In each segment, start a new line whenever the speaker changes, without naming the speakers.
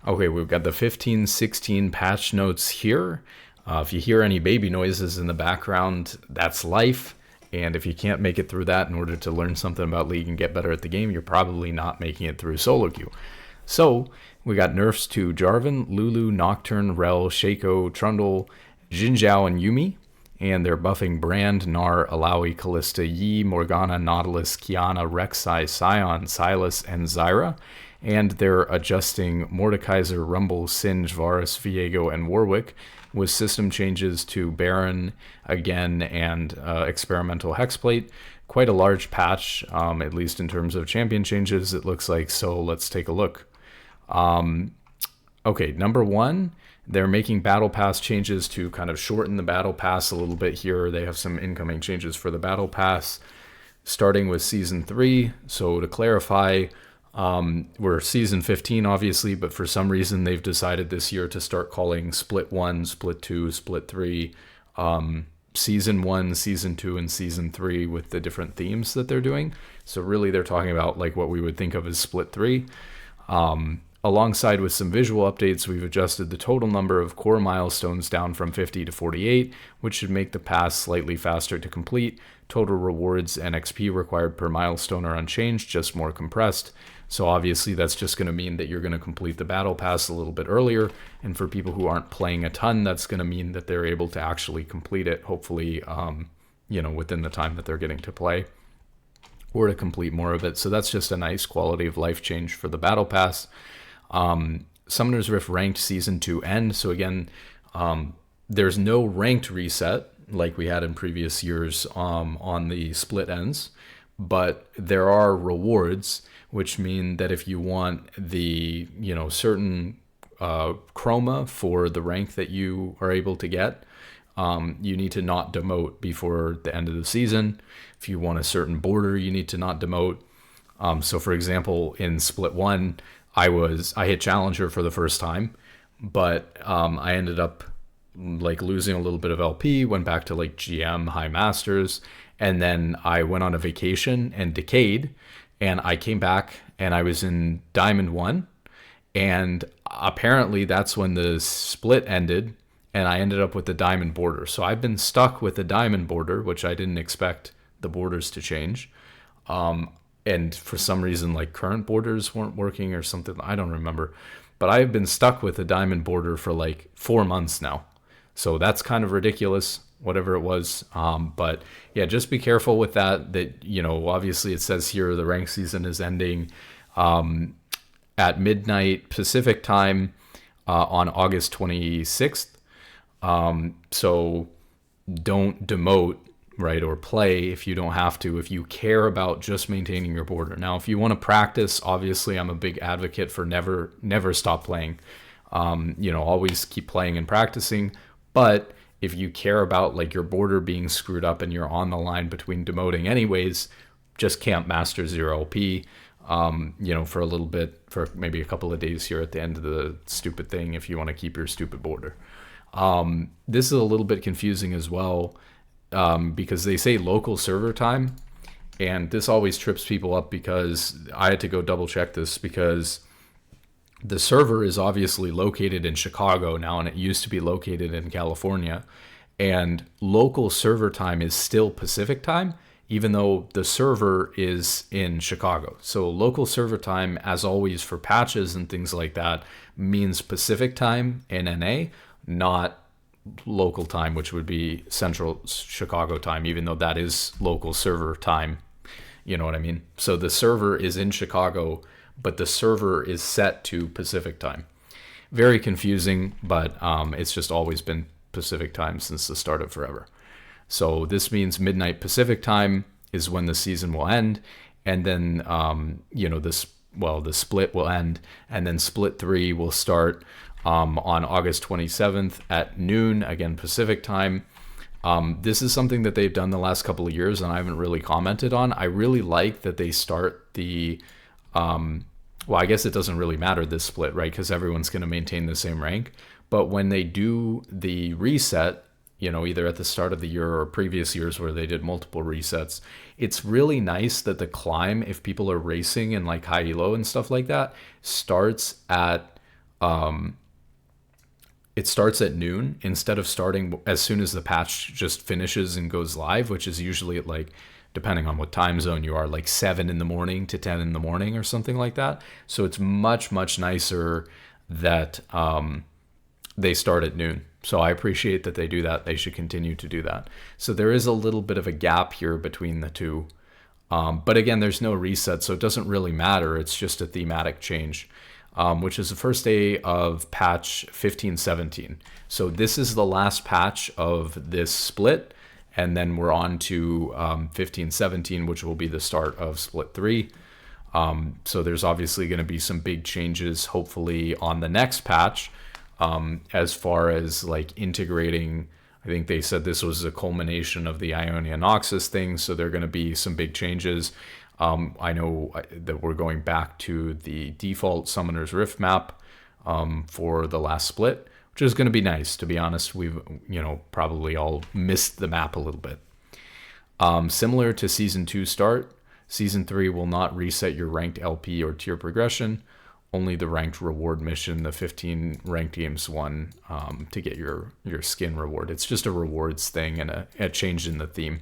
Okay, we've got the 15-16 patch notes here. If you hear any baby noises in the background, that's life. And if you can't make it through that in order to learn something about League and get better at the game, you're probably not making it through solo queue. So we got nerfs to Jarvan, Lulu, Nocturne, Rel, Shaco, Trundle, Jinzhao, and Yumi. And they're buffing Brand, Gnar, Alawi, Callista, Yi, Morgana, Nautilus, Kiana, Rek'Sai, Sion, Silas, and Zyra. And they're adjusting Mordekaiser, Rumble, Singe, Varus, Viego, and Warwick with system changes to Baron again and experimental Hexplate. Quite a large patch, at least in terms of champion changes, it looks like. So let's take a look. Okay, number one, they're making Battle Pass changes to kind of shorten the Battle Pass a little bit here. They have some incoming changes for the Battle Pass, starting with Season 3. So to clarify, we're Season 15, obviously, but for some reason they've decided this year to start calling Split 1, Split 2, Split 3, Season 1, Season 2, and Season 3 with the different themes that they're doing. So really they're talking about like what we would think of as Split 3. Alongside with some visual updates, we've adjusted the total number of core milestones down from 50 to 48, which should make the pass slightly faster to complete. Total rewards and XP required per milestone are unchanged, just more compressed. So obviously that's just going to mean that you're going to complete the battle pass a little bit earlier. And for people who aren't playing a ton, that's going to mean that they're able to actually complete it, hopefully, within the time that they're getting to play, or to complete more of it. So that's just a nice quality of life change for the battle pass. Summoner's Rift ranked Season 2 end. So again, there's no ranked reset like we had in previous years on the split ends, but there are rewards, which mean that if you want the certain chroma for the rank that you are able to get, you need to not demote before the end of the season. If you want a certain border, you need to not demote. So for example, in Split 1, I hit Challenger for the first time, but I ended up like losing a little bit of LP, went back to like GM, High Masters, and then I went on a vacation and decayed, and I came back and I was in Diamond 1, and apparently that's when the split ended, and I ended up with the Diamond border. So I've been stuck with the Diamond border, which I didn't expect the borders to change. And for some reason, like current borders weren't working or something. I don't remember. But I've been stuck with the Diamond border for like 4 months now. So that's kind of ridiculous, whatever it was. But yeah, just be careful with that. Obviously it says here the rank season is ending at midnight Pacific time on August 26th. So don't demote, right, or play if you don't have to, if you care about just maintaining your border. Now, if you want to practice, obviously I'm a big advocate for never stop playing. Always keep playing and practicing. But if you care about like your border being screwed up and you're on the line between demoting anyways, just camp Master 0 LP, for a little bit, for maybe a couple of days here at the end of the stupid thing if you want to keep your stupid border. This is a little bit confusing as well, because they say local server time, and this always trips people up because I had to go double check this because the server is obviously located in Chicago now, and it used to be located in California, and local server time is still Pacific time, even though the server is in Chicago. So local server time, as always for patches and things like that, means Pacific time in NA, not local time, which would be Central Chicago time, even though that is local server time. You know what I mean? So the server is in Chicago, but the server is set to Pacific time. Very confusing, but it's just always been Pacific time since the start of forever. So this means midnight Pacific time is when the season will end, and then the split will end, and then Split 3 will start on August 27th at noon, again Pacific time. This is something that they've done the last couple of years, and I haven't really commented on. I really like that they start the I guess it doesn't really matter this split, right? Because everyone's going to maintain the same rank. But when they do the reset, either at the start of the year or previous years where they did multiple resets, it's really nice that the climb, if people are racing in like high elo and stuff like that, starts at it starts at noon instead of starting as soon as the patch just finishes and goes live, which is usually at like, depending on what time zone you are, like 7 in the morning to 10 in the morning or something like that. So it's much, much nicer that they start at noon. So I appreciate that they do that. They should continue to do that. So there is a little bit of a gap here between the two. But again, there's no reset, so it doesn't really matter. It's just a thematic change, which is the first day of patch 15.17. So this is the last patch of this split, and then we're on to 15.17, which will be the start of split 3. So there's obviously going to be some big changes, hopefully, on the next patch, as far as like integrating. I think they said this was a culmination of the Ionia Noxus thing, so there are going to be some big changes. I know that we're going back to the default Summoner's Rift map for the last split, which is going to be nice. To be honest, we've probably all missed the map a little bit. Similar to Season 2 start, Season 3 will not reset your ranked LP or tier progression. Only the ranked reward mission, the 15 ranked games one, to get your skin reward. It's just a rewards thing and a change in the theme.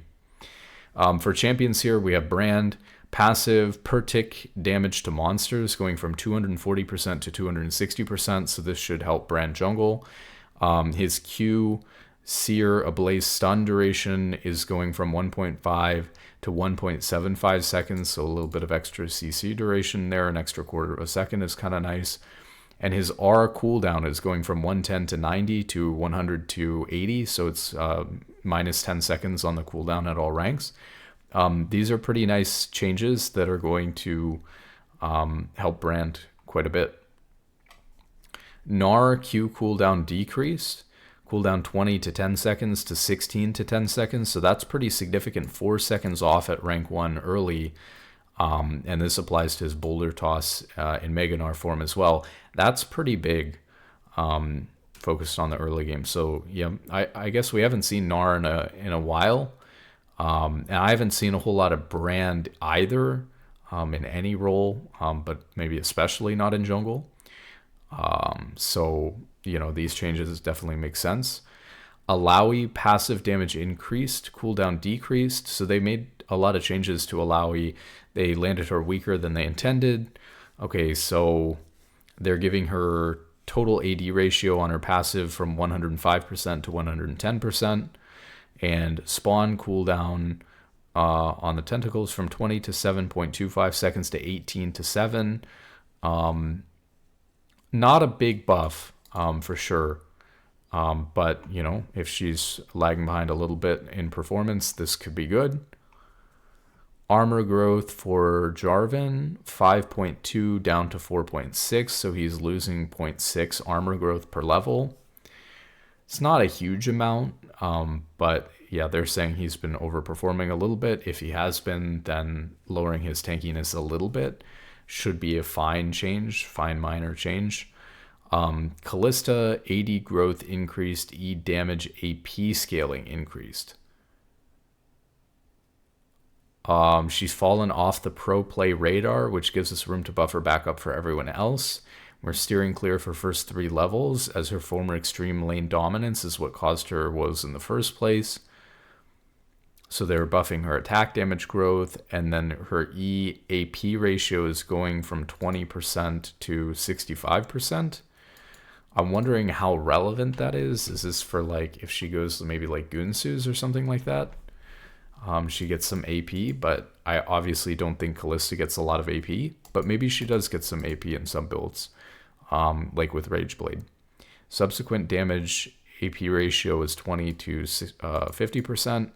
For champions here, we have Brand, passive per tick damage to monsters going from 240% to 260%, so this should help Brand jungle. His Q, Seer Ablaze stun duration is going from 1.5 to 1.75 seconds, so a little bit of extra CC duration there. An extra quarter of a second is kind of nice. And his R cooldown is going from 110 to 90 to 100 to 80, so it's minus 10 seconds on the cooldown at all ranks. These are pretty nice changes that are going to help Brand quite a bit. Gnar Q cooldown decreased. Cooldown 20 to 10 seconds to 16 to 10 seconds. So that's pretty significant. 4 seconds off at rank 1 early. And this applies to his Boulder Toss in Mega Gnar form as well. That's pretty big, focused on the early game. So yeah, I guess we haven't seen Gnar in a while. And I haven't seen a whole lot of Brand either in any role, but maybe especially not in jungle. So these changes definitely make sense. Alawi passive damage increased, cooldown decreased. So they made a lot of changes to Alawi. They landed her weaker than they intended. Okay, so they're giving her total AD ratio on her passive from 105% to 110%. And spawn cooldown on the tentacles from 20 to 7.25 seconds to 18 to 7. Not a big buff for sure. But, if she's lagging behind a little bit in performance, this could be good. Armor growth for Jarvan, 5.2 down to 4.6. So he's losing 0.6 armor growth per level. It's not a huge amount, but yeah, they're saying he's been overperforming a little bit. If he has been, then lowering his tankiness a little bit should be a fine minor change. Callista, AD growth increased, E damage AP scaling increased. She's fallen off the pro play radar, which gives us room to buffer back up for everyone else. We're steering clear for first 3 levels, as her former extreme lane dominance is what caused her woes in the first place. So they're buffing her attack damage growth, and then her E AP ratio is going from 20% to 65%. I'm wondering how relevant that is. Is this for if she goes maybe like Gunsu's or something like that? She gets some AP, but I obviously don't think Callista gets a lot of AP, but maybe she does get some AP in some builds. Like with Rageblade. Subsequent damage AP ratio is 20 to 50%.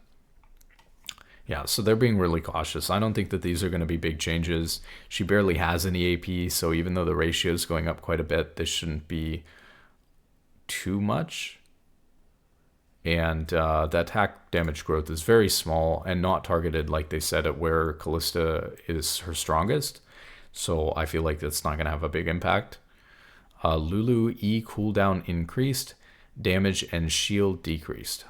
Yeah, so they're being really cautious. I don't think that these are going to be big changes. She barely has any AP, so even though the ratio is going up quite a bit, this shouldn't be too much. And the attack damage growth is very small and not targeted, like they said, at where Callista is her strongest. So I feel like that's not going to have a big impact. Lulu E cooldown increased, damage and shield decreased.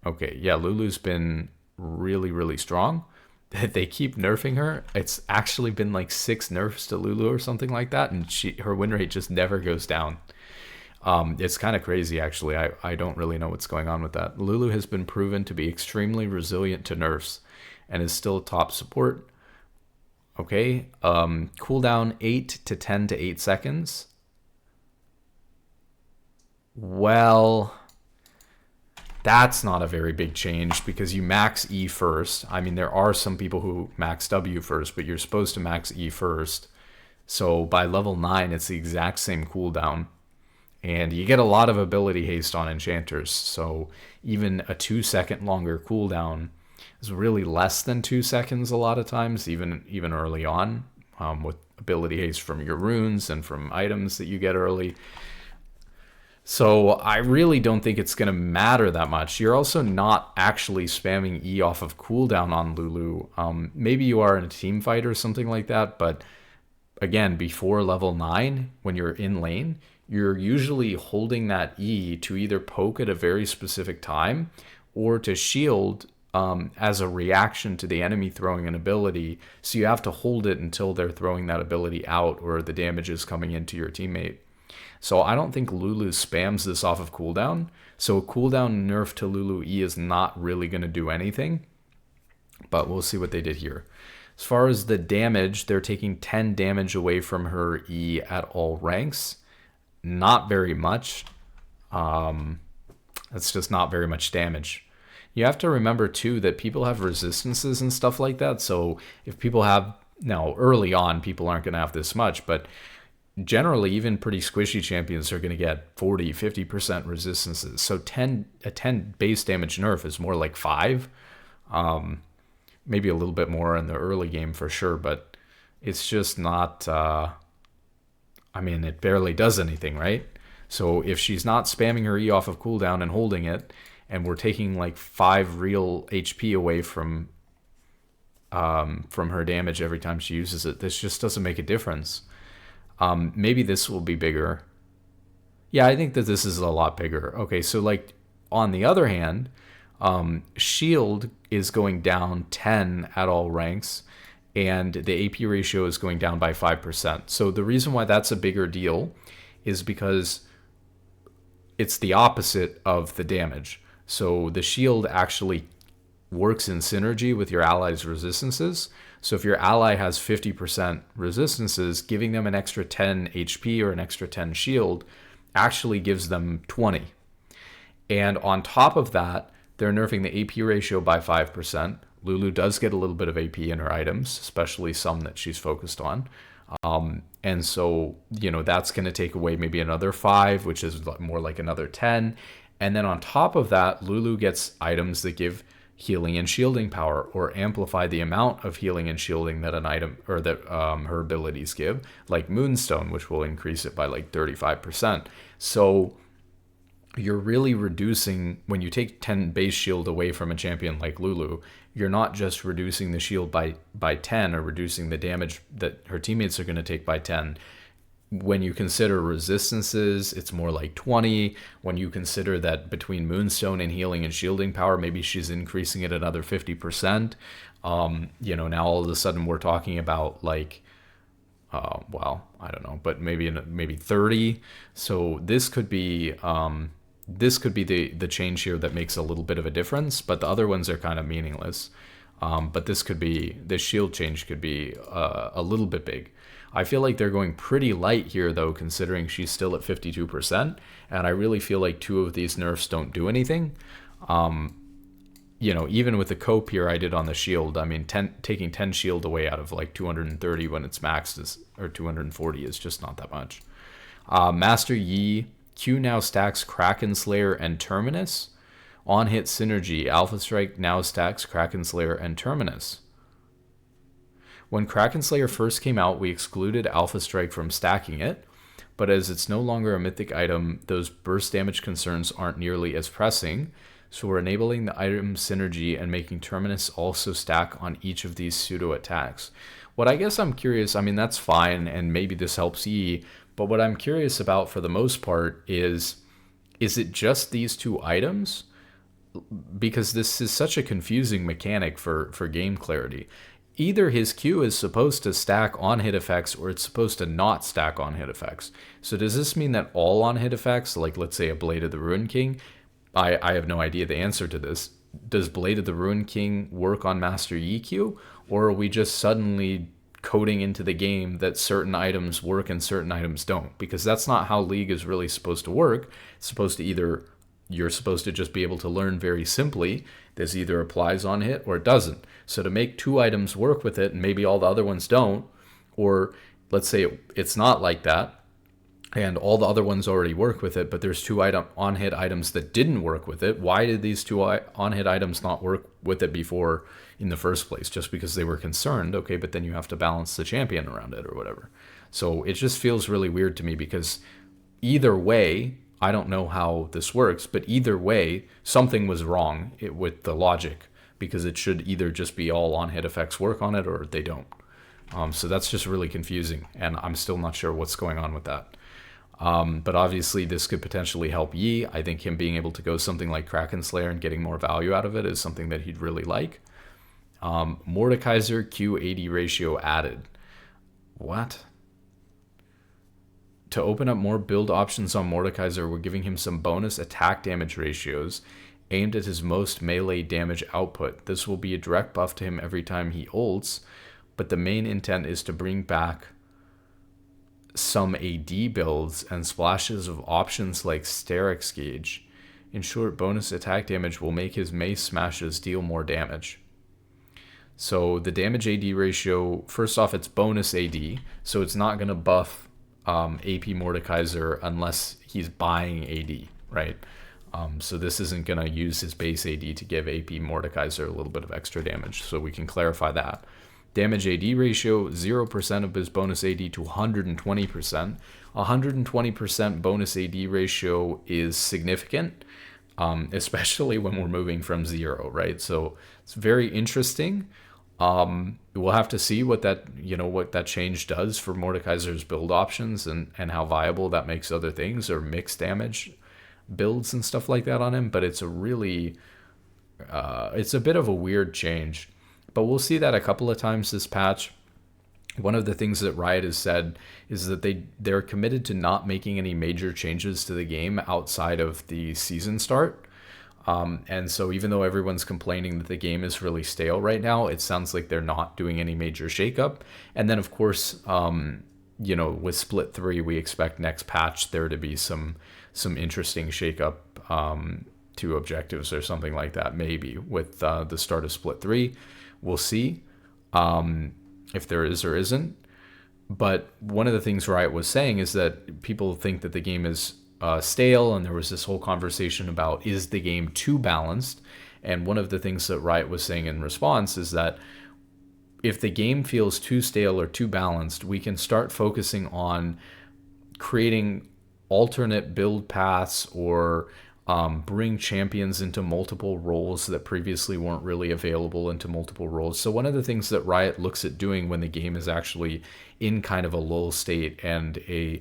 Okay, yeah, Lulu's been really, really strong. They keep nerfing her. It's actually been like 6 nerfs to Lulu or something like that, and her win rate just never goes down. It's kind of crazy, actually. I don't really know what's going on with that. Lulu has been proven to be extremely resilient to nerfs and is still top support. Okay, cooldown 8 to 10 to 8 seconds. Well, that's not a very big change because you max E first. I mean, there are some people who max W first, but you're supposed to max E first. So by level 9, it's the exact same cooldown. And you get a lot of ability haste on enchanters. So even a 2-second longer cooldown is really less than 2 seconds a lot of times, even early on, with ability haste from your runes and from items that you get early. So I really don't think it's going to matter that much. You're also not actually spamming E off of cooldown on Lulu. Maybe you are in a team fight or something like that, but again, before level 9, when you're in lane, you're usually holding that E to either poke at a very specific time or to shield as a reaction to the enemy throwing an ability. So you have to hold it until they're throwing that ability out or the damage is coming into your teammate. So I don't think Lulu spams this off of cooldown. So a cooldown nerf to Lulu E is not really going to do anything. But we'll see what they did here. As far as the damage, they're taking 10 damage away from her E at all ranks. Not very much. That's just not very much damage. You have to remember, too, that people have resistances and stuff like that. So if people have... Now, early on, people aren't going to have this much, but generally, even pretty squishy champions are going to get 40, 50% resistances. So a 10 base damage nerf is more like 5. Maybe a little bit more in the early game for sure, but it's just not... I mean, it barely does anything, right? So if she's not spamming her E off of cooldown and holding it, and we're taking like 5 real HP away from her damage every time she uses it, this just doesn't make a difference. Maybe this will be bigger. Yeah, I think that this is a lot bigger. Okay, so like on the other hand, shield is going down 10 at all ranks, and the AP ratio is going down by 5%. So the reason why that's a bigger deal is because it's the opposite of the damage. So the shield actually works in synergy with your allies' resistances. So if your ally has 50% resistances, giving them an extra 10 HP or an extra 10 shield actually gives them 20. And on top of that, they're nerfing the AP ratio by 5%. Lulu does get a little bit of AP in her items, especially some that she's focused on. And so, that's going to take away maybe another 5, which is more like another 10. And then on top of that, Lulu gets items that give healing and shielding power, or amplify the amount of healing and shielding that an item or that her abilities give, like Moonstone, which will increase it by like 35%. So you're really reducing, when you take 10 base shield away from a champion like Lulu, you're not just reducing the shield by 10 or reducing the damage that her teammates are going to take by 10. When you consider resistances, it's more like 20. When you consider that between Moonstone and healing and shielding power, maybe she's increasing it another 50%. Now all of a sudden we're talking about like, I don't know, but maybe 30. So this could be the change here that makes a little bit of a difference, but the other ones are kind of meaningless. But this shield change could be a little bit big. I feel like they're going pretty light here, though, considering she's still at 52%, and I really feel like 2 of these nerfs don't do anything. Even with the cope here I did on the shield, I mean, taking 10 shield away out of like 230 when it's maxed or 240 is just not that much. Master Yi, Q now stacks Kraken Slayer and Terminus. On hit synergy, Alpha Strike now stacks Kraken Slayer and Terminus. When Kraken Slayer first came out, we excluded Alpha Strike from stacking it, but as it's no longer a mythic item, those burst damage concerns aren't nearly as pressing, so we're enabling the item synergy and making Terminus also stack on each of these pseudo attacks. What I guess I'm curious, I mean, that's fine, and maybe this helps E, but what I'm curious about for the most part is it just these 2 items? Because this is such a confusing mechanic for game clarity. either his Q is supposed to stack on hit effects or it's supposed to not stack on hit effects. So does this mean that all on hit effects, like let's say a Blade of the Ruined King, I have no idea the answer to this. Does Blade of the Ruined King work on Master Yi Q, or are we just suddenly coding into the game that certain items work and certain items don't? Because that's not how League is really supposed to work. It's supposed to either, you're supposed to just be able to learn very simply, this either applies on hit or it doesn't. So to make two items work with it and maybe all the other ones don't, or let's say it's not like that and all the other ones already work with it, but there's two on-hit items that didn't work with it. Why did these two on-hit items not work with it before in the first place? Just because they were concerned, okay, but then you have to balance the champion around it or whatever. So it just feels really weird to me, because either way, I don't know how this works, but either way, something was wrong with the logic, because it should either just be all on-hit effects work on it or they don't. So that's just really confusing, and I'm still not sure what's going on with that. But obviously this could potentially help Yi. I think him being able to go something like Kraken Slayer and getting more value out of it is something that he'd really like. Mordekaiser Q80 ratio added. What? To open up more build options on Mordekaiser, we're giving him some bonus attack damage ratios aimed at his most melee damage output. This will be a direct buff to him every time he ults, but the main intent is to bring back some AD builds and splashes of options like Sterix Gauge. In short, bonus attack damage will make his mace smashes deal more damage. So the damage AD ratio, first off, it's bonus AD, so it's not going to buff AP Mordekaiser unless he's buying AD, right? So this isn't going to use his base AD to give AP Mordekaiser a little bit of extra damage, so we can clarify that. Damage AD ratio, 0% of his bonus AD to 120%. 120% bonus AD ratio is significant, especially when we're moving from 0, right? So it's very interesting. We'll have to see what that change does for Mordekaiser's build options and how viable that makes other things or mixed damage builds and stuff like that on him. But it's a really, it's a bit of a weird change. But we'll see that a couple of times this patch. One of the things that Riot has said is that they're committed to not making any major changes to the game outside of the season start. And so even though everyone's complaining that the game is really stale right now, it sounds like they're not doing any major shakeup. And then, of course, with Split 3, we expect next patch there to be some interesting shakeup to objectives or something like that, maybe, with the start of Split 3. We'll see if there is or isn't. But one of the things Riot was saying is that people think that the game is stale, and there was this whole conversation about, is the game too balanced? And one of the things that Riot was saying in response is that if the game feels too stale or too balanced, we can start focusing on creating alternate build paths or bring champions into multiple roles that previously weren't really available into multiple roles. So one of the things that Riot looks at doing when the game is actually in kind of a lull state and a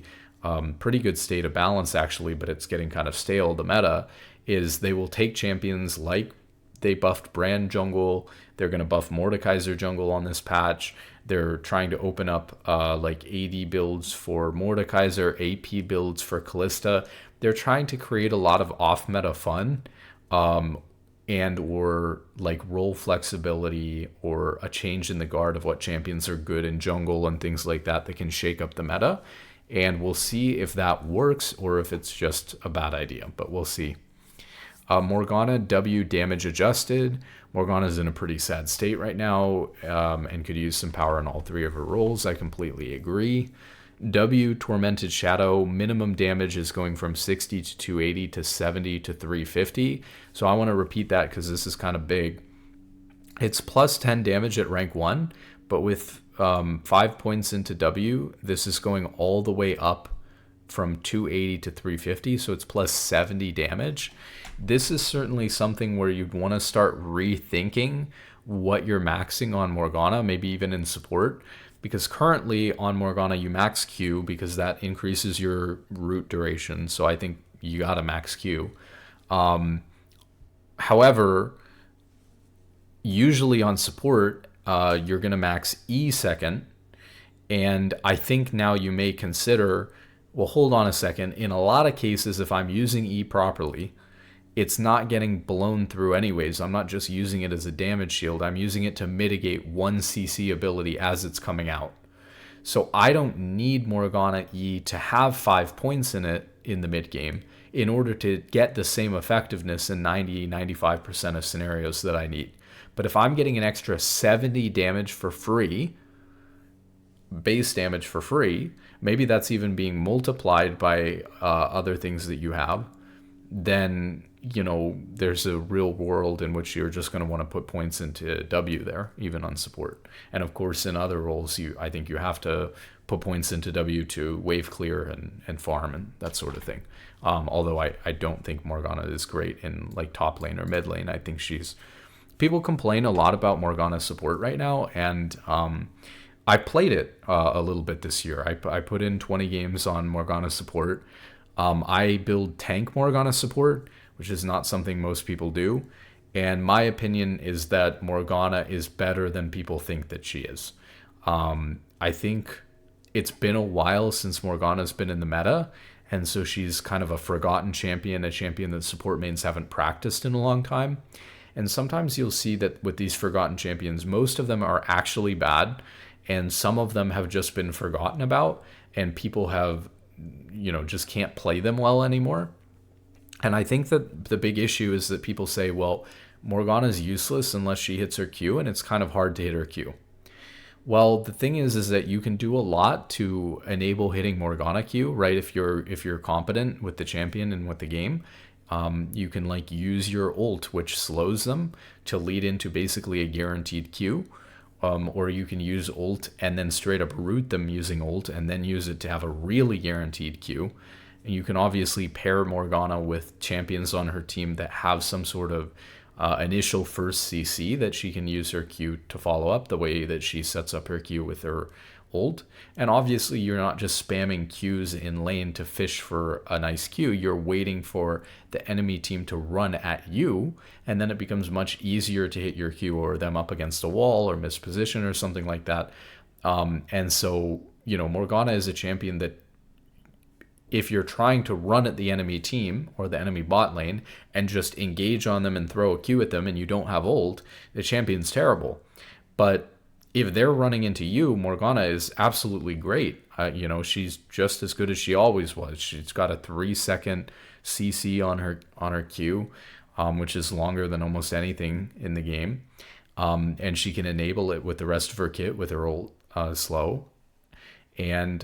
pretty good state of balance actually, but it's getting kind of stale, the meta, is they will take champions like they buffed Brand jungle. They're going to buff Mordekaiser jungle on this patch. They're trying to open up like AD builds for Mordekaiser, AP builds for Kalista. They're trying to create a lot of off-meta fun and or like role flexibility or a change in the guard of what champions are good in jungle and things like that that can shake up the meta. And we'll see if that works or if it's just a bad idea, but we'll see. Morgana W damage adjusted. Morgana's in a pretty sad state right now and could use some power in all three of her roles. I completely agree. W Tormented Shadow, minimum damage is going from 60 to 280 to 70 to 350. So I want to repeat that because this is kind of big. It's plus 10 damage at rank 1, but with 5 points into W, this is going all the way up from 280 to 350, so it's plus 70 damage. This is certainly something where you'd want to start rethinking what you're maxing on Morgana, maybe even in support, because currently on Morgana you max Q because that increases your root duration, so I think you gotta max Q. However, usually on support, you're going to max E second. And I think now you may consider, well, hold on a second. In a lot of cases, if I'm using E properly, it's not getting blown through anyways. I'm not just using it as a damage shield. I'm using it to mitigate one CC ability as it's coming out. So I don't need Morgana E to have 5 points in it in the mid game in order to get the same effectiveness in 90-95% of scenarios that I need. But if I'm getting an extra 70 damage for free, base damage for free, maybe that's even being multiplied by other things that you have, then there's a real world in which you're just going to want to put points into W there, even on support. And of course, in other roles, I think you have to put points into W to wave clear and farm and that sort of thing. Although I don't think Morgana is great in like top lane or mid lane. I think people complain a lot about Morgana support right now, and I played it a little bit this year. I put in 20 games on Morgana support. I build tank Morgana support, which is not something most people do. And my opinion is that Morgana is better than people think that she is. I think it's been a while since Morgana's been in the meta, and so she's kind of a forgotten champion, a champion that support mains haven't practiced in a long time. And sometimes you'll see that with these forgotten champions, most of them are actually bad, and some of them have just been forgotten about, and people have, just can't play them well anymore. And I think that the big issue is that people say, well, Morgana's useless unless she hits her Q, and it's kind of hard to hit her Q. Well, the thing is that you can do a lot to enable hitting Morgana Q, right? If you're competent with the champion and with the game, you can like use your ult, which slows them, to lead into basically a guaranteed Q. Or you can use ult and then straight up root them using ult and then use it to have a really guaranteed Q. And you can obviously pair Morgana with champions on her team that have some sort of initial first CC that she can use her Q to follow up, the way that she sets up her Q with her ult. And obviously you're not just spamming Qs in lane to fish for a nice Q. You're waiting for the enemy team to run at you, and then it becomes much easier to hit your Q or them up against a wall or miss position or something like that. And so, Morgana is a champion that if you're trying to run at the enemy team or the enemy bot lane and just engage on them and throw a Q at them and you don't have ult, the champion's terrible. But if they're running into you, Morgana is absolutely great. She's just as good as she always was. She's got a 3-second CC on her Q, which is longer than almost anything in the game. And she can enable it with the rest of her kit with her ult slow. And,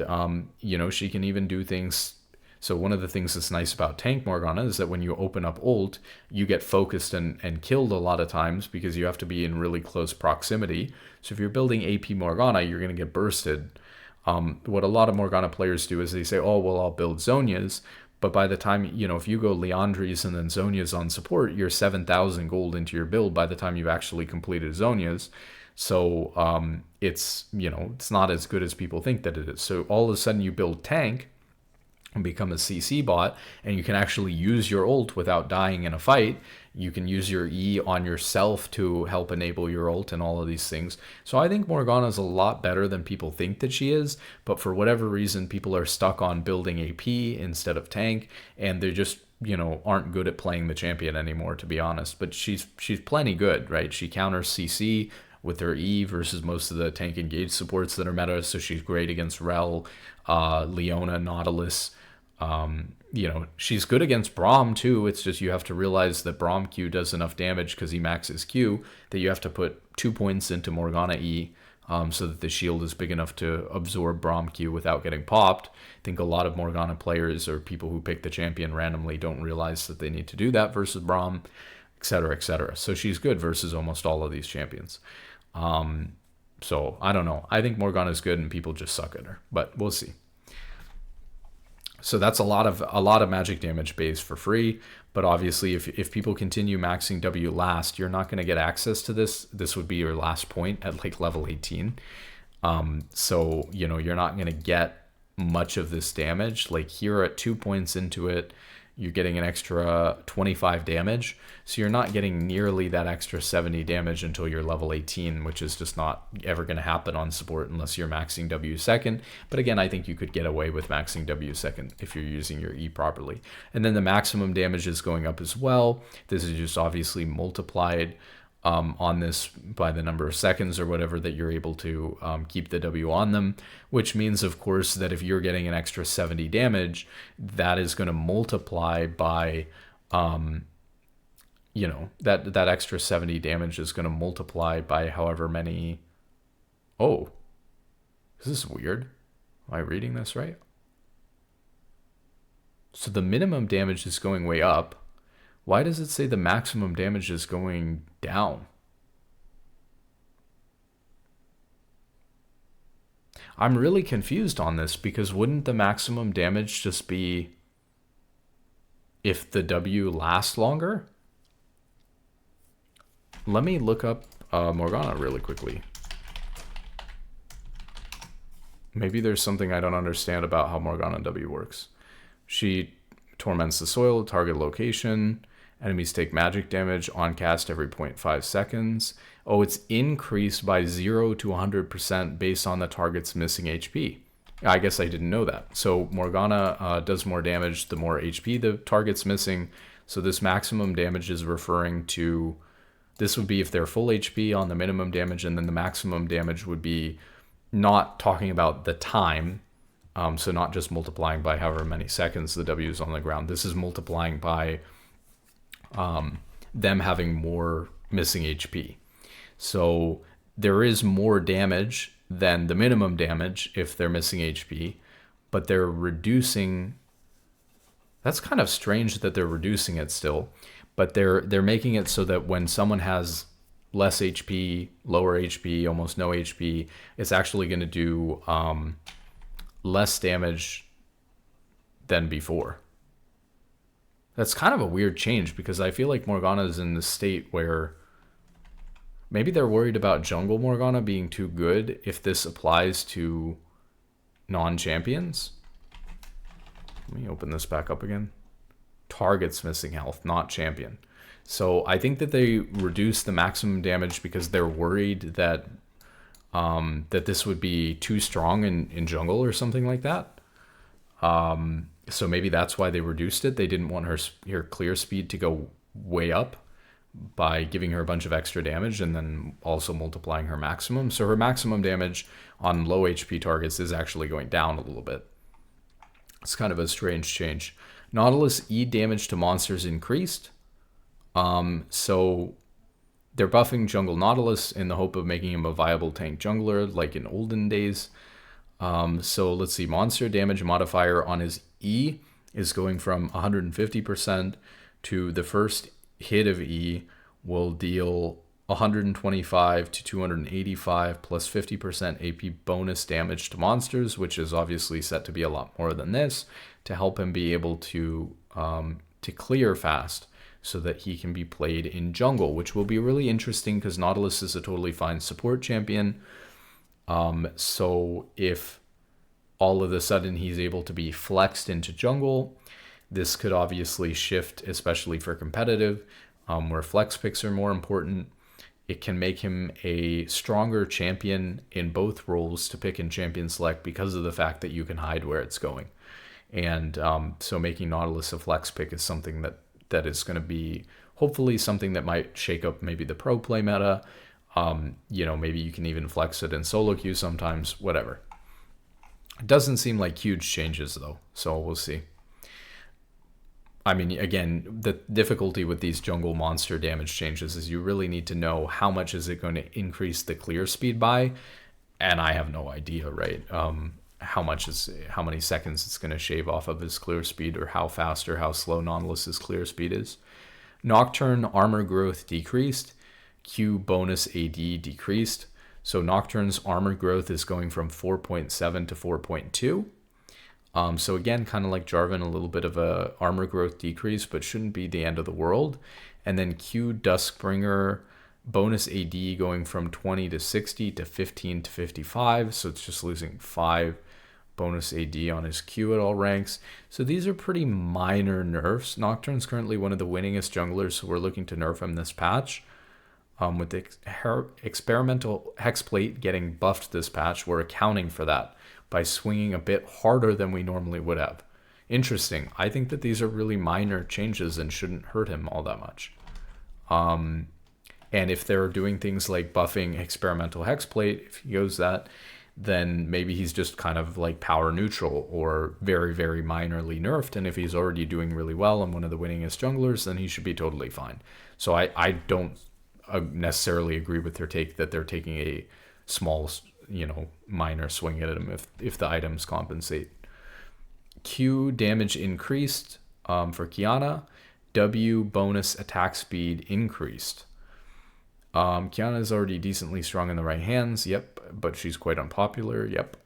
she can even do things. So one of the things that's nice about tank Morgana is that when you open up ult, you get focused and killed a lot of times because you have to be in really close proximity. So if you're building AP Morgana, you're going to get bursted. What a lot of Morgana players do is they say, oh, well, I'll build Zhonya's. But by the time, if you go Liandry's and then Zhonya's on support, you're 7,000 gold into your build by the time you've actually completed Zhonya's. So it's not as good as people think that it is. So all of a sudden you build tank and become a CC bot, and you can actually use your ult without dying in a fight. You can use your E on yourself to help enable your ult and all of these things. So I think Morgana is a lot better than people think that she is, but for whatever reason, people are stuck on building AP instead of tank, and they just aren't good at playing the champion anymore, to be honest. But she's plenty good, right? She counters CC with her E versus most of the tank engage supports that are meta, so she's great against Rel, Leona, Nautilus. She's good against Braum too. It's just you have to realize that Braum Q does enough damage because he maxes Q that you have to put 2 points into Morgana E so that the shield is big enough to absorb Braum Q without getting popped. I think a lot of Morgana players or people who pick the champion randomly don't realize that they need to do that versus Braum, etc., etc. So she's good versus almost all of these champions. So I don't know. I think Morgana's good and people just suck at her, but we'll see. So that's a lot of magic damage base for free, but obviously if people continue maxing W last, you're not going to get access to this. This would be your last point at like level 18. So you're not going to get much of this damage. Like here at 2 points into it, you're getting an extra 25 damage. So you're not getting nearly that extra 70 damage until you're level 18, which is just not ever going to happen on support unless you're maxing W second. But again, I think you could get away with maxing W second if you're using your E properly. And then the maximum damage is going up as well. This is just obviously multiplied on this by the number of seconds or whatever that you're able to keep the W on them, which means, of course, that if you're getting an extra 70 damage, that is going to multiply by, you know, that extra 70 damage is going to multiply by however many. Oh, this is weird. Am I reading this right? So the minimum damage is going way up. Why does it say the maximum damage is going down? I'm really confused on this, because wouldn't the maximum damage just be if the W lasts longer? Let me look up Morgana really quickly. Maybe there's something I don't understand about how Morgana W works. She torments the soil, target location. Enemies take magic damage on cast every 0.5 seconds. Oh, it's increased by 0 to 100% based on the target's missing HP. I guess I didn't know that. So Morgana does more damage the more HP the target's missing. So this maximum damage is referring to, this would be if they're full HP on the minimum damage, and then the maximum damage would be not talking about the time. So not just multiplying by however many seconds the W is on the ground. This is multiplying by them having more missing HP. So there is more damage than the minimum damage if they're missing HP, but they're reducing. That's kind of strange that they're reducing it still, but they're making it so that when someone has less HP, lower HP, almost no HP, it's actually going to do less damage than before. That's kind of a weird change, because I feel like Morgana is in the state where maybe they're worried about jungle Morgana being too good if this applies to non-champions. Let me open this back up again. Target's missing health, not champion. So I think that they reduced the maximum damage because they're worried that that this would be too strong in jungle or something like that. So maybe that's why they reduced it. They didn't want her clear speed to go way up by giving her a bunch of extra damage and then also multiplying her maximum. So her maximum damage on low HP targets is actually going down a little bit. It's kind of a strange change. Nautilus E damage to monsters increased. So they're buffing jungle Nautilus in the hope of making him a viable tank jungler like in olden days. So let's see, monster damage modifier on his E is going from 150% to the first hit of E will deal 125 to 285 plus 50% AP bonus damage to monsters, which is obviously set to be a lot more than this, to help him be able to clear fast so that he can be played in jungle, which will be really interesting because Nautilus is a totally fine support champion. So if all of a sudden he's able to be flexed into jungle, this could obviously shift, especially for competitive, where flex picks are more important. It can make him a stronger champion in both roles to pick in champion select because of the fact that you can hide where it's going. And so making Nautilus a flex pick is something that is going to be hopefully something that might shake up maybe the pro play meta. Maybe you can even flex it in solo queue sometimes, whatever. It doesn't seem like huge changes though, so we'll see. I mean, again, the difficulty with these jungle monster damage changes is you really need to know how much is it going to increase the clear speed by, and I have no idea, right? How many seconds it's going to shave off of his clear speed, or how fast or how slow Nautilus's clear speed is. Nocturne armor growth decreased. Q bonus AD decreased. So Nocturne's armor growth is going from 4.7 to 4.2. So again, kind of like Jarvan, a little bit of a armor growth decrease, but shouldn't be the end of the world. And then Q Duskbringer bonus AD going from 20 to 60 to 15 to 55. So it's just losing 5 bonus AD on his Q at all ranks. So these are pretty minor nerfs. Nocturne's currently one of the winningest junglers, so we're looking to nerf him this patch. With the experimental Hexplate getting buffed this patch, we're accounting for that by swinging a bit harder than we normally would have. Interesting. I think that these are really minor changes and shouldn't hurt him all that much. And if they're doing things like buffing experimental Hexplate, if he goes that, then maybe he's just kind of like power neutral or very, very minorly nerfed. And if he's already doing really well and one of the winningest junglers, then he should be totally fine. So I don't necessarily agree with their take that they're taking a small, minor swing at him if the items compensate. Q damage increased for Qiyana. W bonus attack speed increased. Qiyana is already decently strong in the right hands, yep, but she's quite unpopular, yep.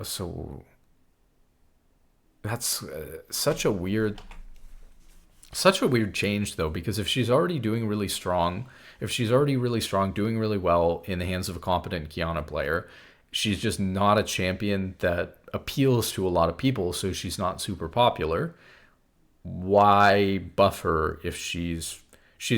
So that's such a weird change though, because if she's already doing really strong, doing really well in the hands of a competent Qiyana player, she's just not a champion that appeals to a lot of people, so she's not super popular. Why buff her if she's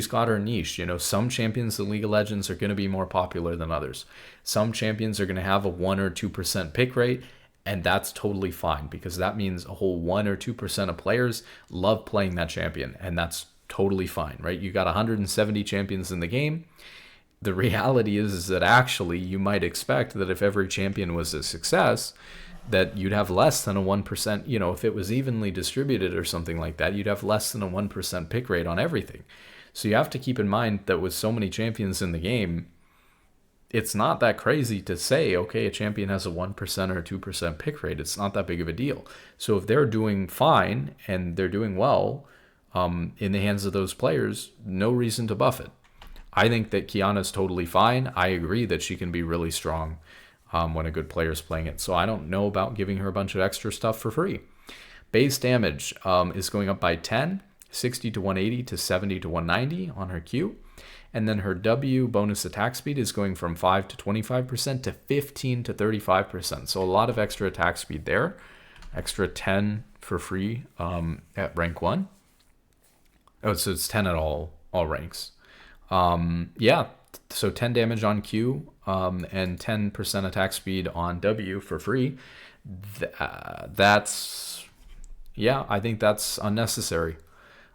got her niche? Some champions in League of Legends are going to be more popular than others. Some champions are going to have a 1 or 2% pick rate, and that's totally fine because that means a whole 1 or 2% of players love playing that champion, and that's totally fine, right? You got 170 champions in the game. The reality is that actually you might expect that if every champion was a success, that you'd have less than a 1%, if it was evenly distributed or something like that, you'd have less than a 1% pick rate on everything. So you have to keep in mind that with so many champions in the game, it's not that crazy to say, okay, a champion has a 1% or 2% pick rate. It's not that big of a deal. So if they're doing fine and they're doing well in the hands of those players, no reason to buff it. I think that Qiyana's totally fine. I agree that she can be really strong when a good player is playing it. So I don't know about giving her a bunch of extra stuff for free. Base damage is going up by 10, 60 to 180 to 70 to 190 on her Q. And then her W bonus attack speed is going from 5 to 25% to 15 to 35%. So a lot of extra attack speed there. Extra 10 for free at rank 1. Oh, so it's 10 at all ranks. Yeah, so 10 damage on Q and 10% attack speed on W for free. I think that's unnecessary.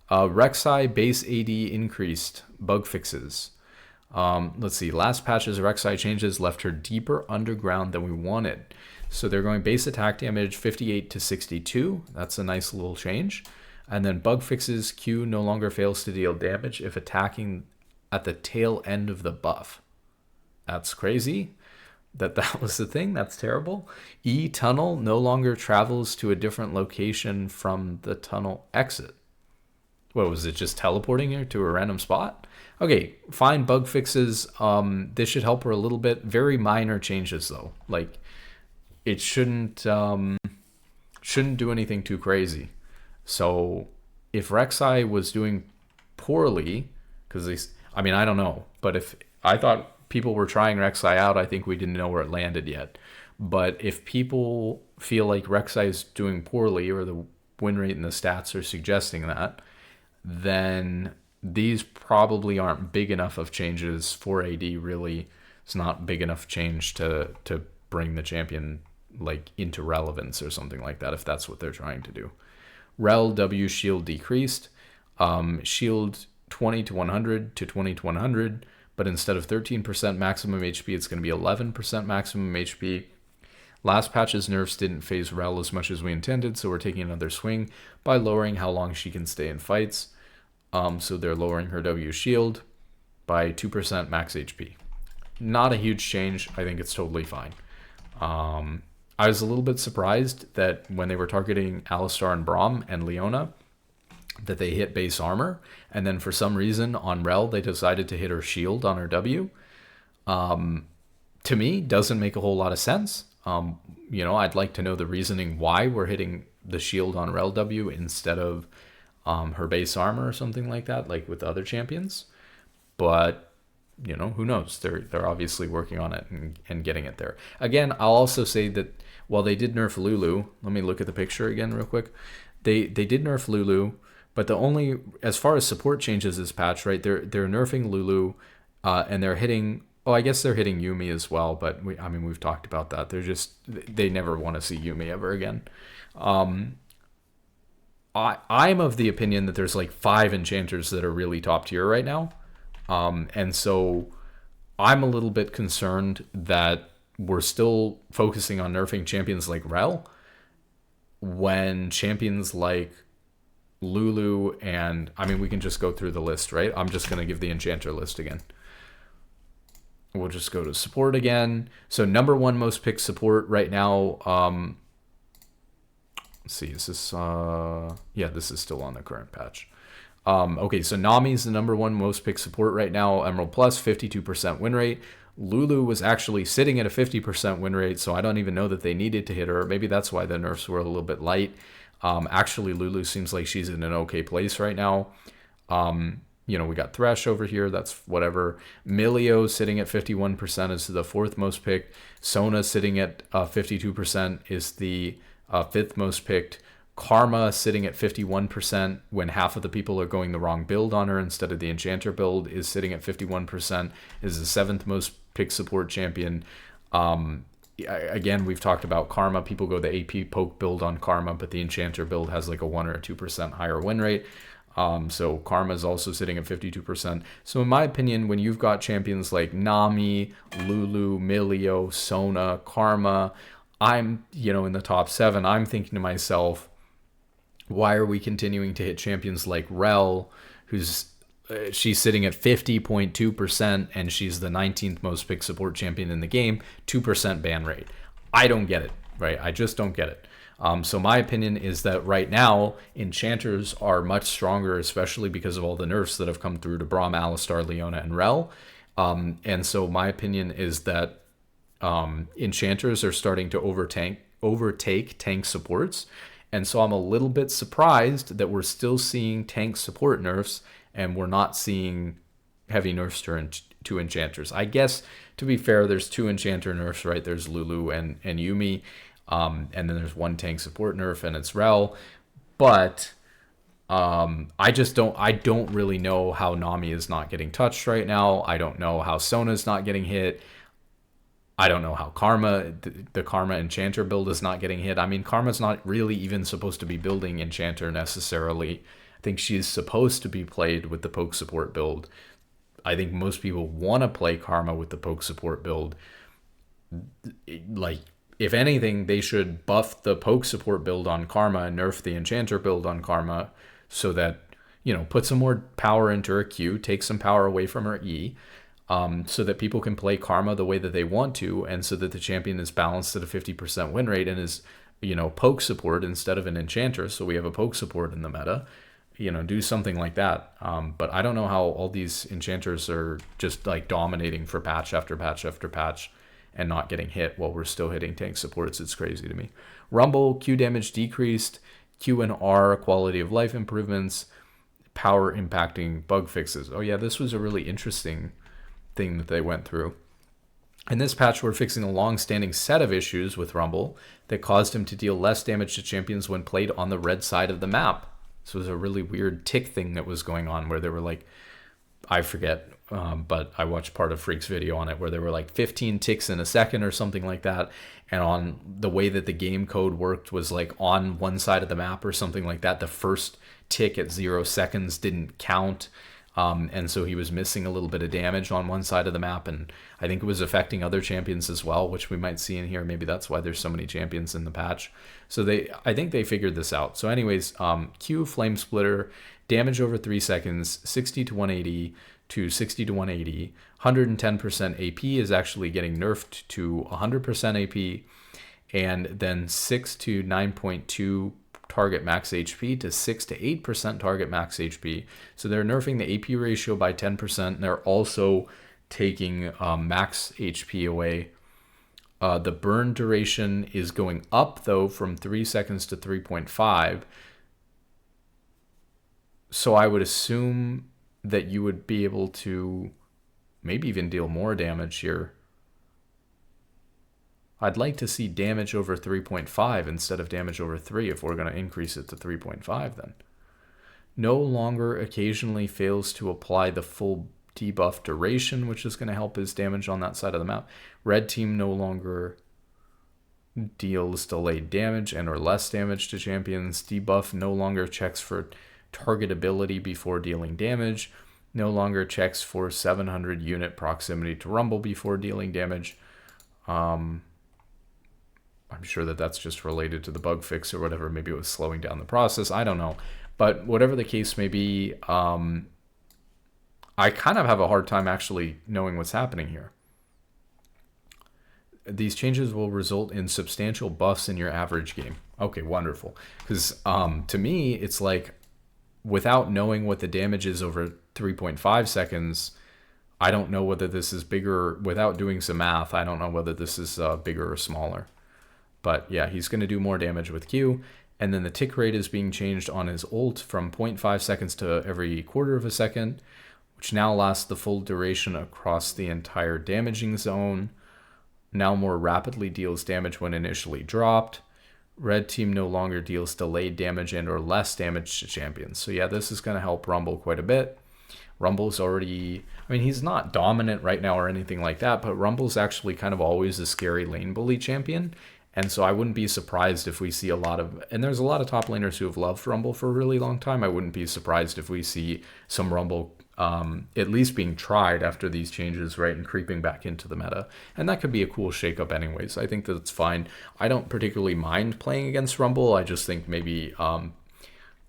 Rek'Sai base AD increased. Bug fixes. Let's see. Last patch's Rek'Sai changes left her deeper underground than we wanted. So they're going base attack damage 58 to 62. That's a nice little change. And then bug fixes. Q no longer fails to deal damage if attacking at the tail end of the buff. That's crazy. That was the thing. That's terrible. E tunnel no longer travels to a different location from the tunnel exit. What was it, just teleporting her to a random spot? Okay, fine, bug fixes. This should help her a little bit. Very minor changes though. Like it shouldn't do anything too crazy. So if Rek'Sai was doing poorly, because I don't know, but if I thought people were trying Rek'Sai out, I think we didn't know where it landed yet. But if people feel like Rek'Sai is doing poorly or the win rate and the stats are suggesting that, then these probably aren't big enough of changes for AD, really. It's not big enough change to bring the champion like into relevance or something like that, if that's what they're trying to do. Rel W shield decreased. Shield 20 to 100 to 20 to 100, but instead of 13% maximum HP, it's going to be 11% maximum HP. Last patch's nerfs didn't phase Rel as much as we intended, so we're taking another swing by lowering how long she can stay in fights. So they're lowering her W shield by 2% max HP. Not a huge change. I think it's totally fine. I was a little bit surprised that when they were targeting Alistar and Braum and Leona, that they hit base armor, and then for some reason on Rel they decided to hit her shield on her W. To me, doesn't make a whole lot of sense. I'd like to know the reasoning why we're hitting the shield on Rel W instead of her base armor or something like that, like with other champions. But who knows? They're obviously working on it and getting it there. Again, I'll also say that while they did nerf Lulu, let me look at the picture again real quick. They did nerf Lulu, but the only, as far as support changes this patch, right? They're nerfing Lulu, and they're hitting. Oh, I guess they're hitting Yumi as well, but we've talked about that. They never want to see Yumi ever again. I'm of the opinion that there's like 5 enchanters that are really top tier right now. And so I'm a little bit concerned that we're still focusing on nerfing champions like Rel when champions like Lulu and, we can just go through the list, right? I'm just going to give the enchanter list again. We'll just go to support again. So number 1 most picked support right now, let's see, is this, yeah, this is still on the current patch. Okay, so Nami's the number 1 most picked support right now. Emerald Plus, 52% win rate. Lulu was actually sitting at a 50% win rate, so I don't even know that they needed to hit her. Maybe that's why the nerfs were a little bit light. Actually, Lulu seems like she's in an okay place right now. We got Thresh over here. That's whatever. Milio sitting at 51% is the 4th most picked. Sona sitting at 52% is the 5th most picked. Karma sitting at 51% when half of the people are going the wrong build on her instead of the enchanter build is sitting at 51%, is the 7th most picked support champion. Again, we've talked about Karma. People go the AP poke build on Karma, but the enchanter build has like a 1 or 2% higher win rate. So Karma is also sitting at 52%. So in my opinion, when you've got champions like Nami, Lulu, Milio, Sona, Karma, I'm, in the top 7, I'm thinking to myself, why are we continuing to hit champions like Rel, she's sitting at 50.2%, and she's the 19th most picked support champion in the game, 2% ban rate. I don't get it, right? I just don't get it. So my opinion is that right now, enchanters are much stronger, especially because of all the nerfs that have come through to Braum, Alistar, Leona, and Rel. And so my opinion is that enchanters are starting to overtake tank supports. And so I'm a little bit surprised that we're still seeing tank support nerfs and we're not seeing heavy nerfs to enchanters. I guess, to be fair, there's 2 enchanter nerfs, right? There's Lulu and Yumi. And then there's 1 tank support nerf, and it's Rel. But I don't really know how Nami is not getting touched right now. I don't know how Sona's not getting hit. I don't know how Karma, the Karma Enchanter build is not getting hit. Karma's not really even supposed to be building Enchanter necessarily. I think she's supposed to be played with the poke support build. I think most people want to play Karma with the poke support build. Like, if anything, they should buff the poke support build on Karma and nerf the Enchanter build on Karma so that, put some more power into her Q, take some power away from her E, so that people can play Karma the way that they want to, and so that the champion is balanced at a 50% win rate and is, poke support instead of an enchanter. So we have a poke support in the meta. Do something like that. But I don't know how all these enchanters are just like dominating for patch after patch after patch and not getting hit while we're still hitting tank supports. It's crazy to me. Rumble, Q damage decreased, Q and R quality of life improvements, power impacting bug fixes. Oh yeah, this was a really interesting thing that they went through. In this patch, we're fixing a long-standing set of issues with Rumble that caused him to deal less damage to champions when played on the red side of the map. This was a really weird tick thing that was going on where they were like, I forget, but I watched part of Freak's video on it where there were like 15 ticks in a second or something like that. And on the way that the game code worked was like on one side of the map or something like that, the first tick at 0 seconds didn't count. And so he was missing a little bit of damage on one side of the map, and I think it was affecting other champions as well, which we might see in here. Maybe that's why there's so many champions in the patch. So I think they figured this out. So anyways, Q Flame Splitter, damage over 3 seconds, 60 to 180 to 60 to 180. 110% AP is actually getting nerfed to 100% AP, and then 6 to 9.2 target max HP to 6 to 8% target max HP. So they're nerfing the AP ratio by 10%. And they're also taking max HP away. The burn duration is going up, though, from 3 seconds to 3.5. So I would assume that you would be able to maybe even deal more damage here. I'd like to see damage over 3.5 instead of damage over 3 if we're going to increase it to 3.5 then. No longer occasionally fails to apply the full debuff duration, which is going to help his damage on that side of the map. Red team no longer deals delayed damage and or less damage to champions. Debuff no longer checks for targetability before dealing damage. No longer checks for 700 unit proximity to Rumble before dealing damage. I'm sure that that's just related to the bug fix or whatever. Maybe it was slowing down the process. I don't know. But whatever the case may be, I kind of have a hard time actually knowing what's happening here. These changes will result in substantial buffs in your average game. Okay, wonderful. Because to me, it's like, without knowing what the damage is over 3.5 seconds, I don't know whether this is bigger. Without doing some math, I don't know whether this is bigger or smaller. But yeah, he's going to do more damage with Q. And then the tick rate is being changed on his ult from 0.5 seconds to every quarter of a second, which now lasts the full duration across the entire damaging zone. Now more rapidly deals damage when initially dropped. Red team no longer deals delayed damage and or less damage to champions. So yeah, this is going to help Rumble quite a bit. Rumble's already, I mean, he's not dominant right now or anything like that, but Rumble's actually kind of always a scary lane bully champion. And so I wouldn't be surprised if we see a lot of, and there's a lot of top laners who have loved Rumble for a really long time. I wouldn't be surprised if we see some Rumble at least being tried after these changes, right, and creeping back into the meta. And that could be a cool shakeup anyways. I think that it's fine. I don't particularly mind playing against Rumble. I just think maybe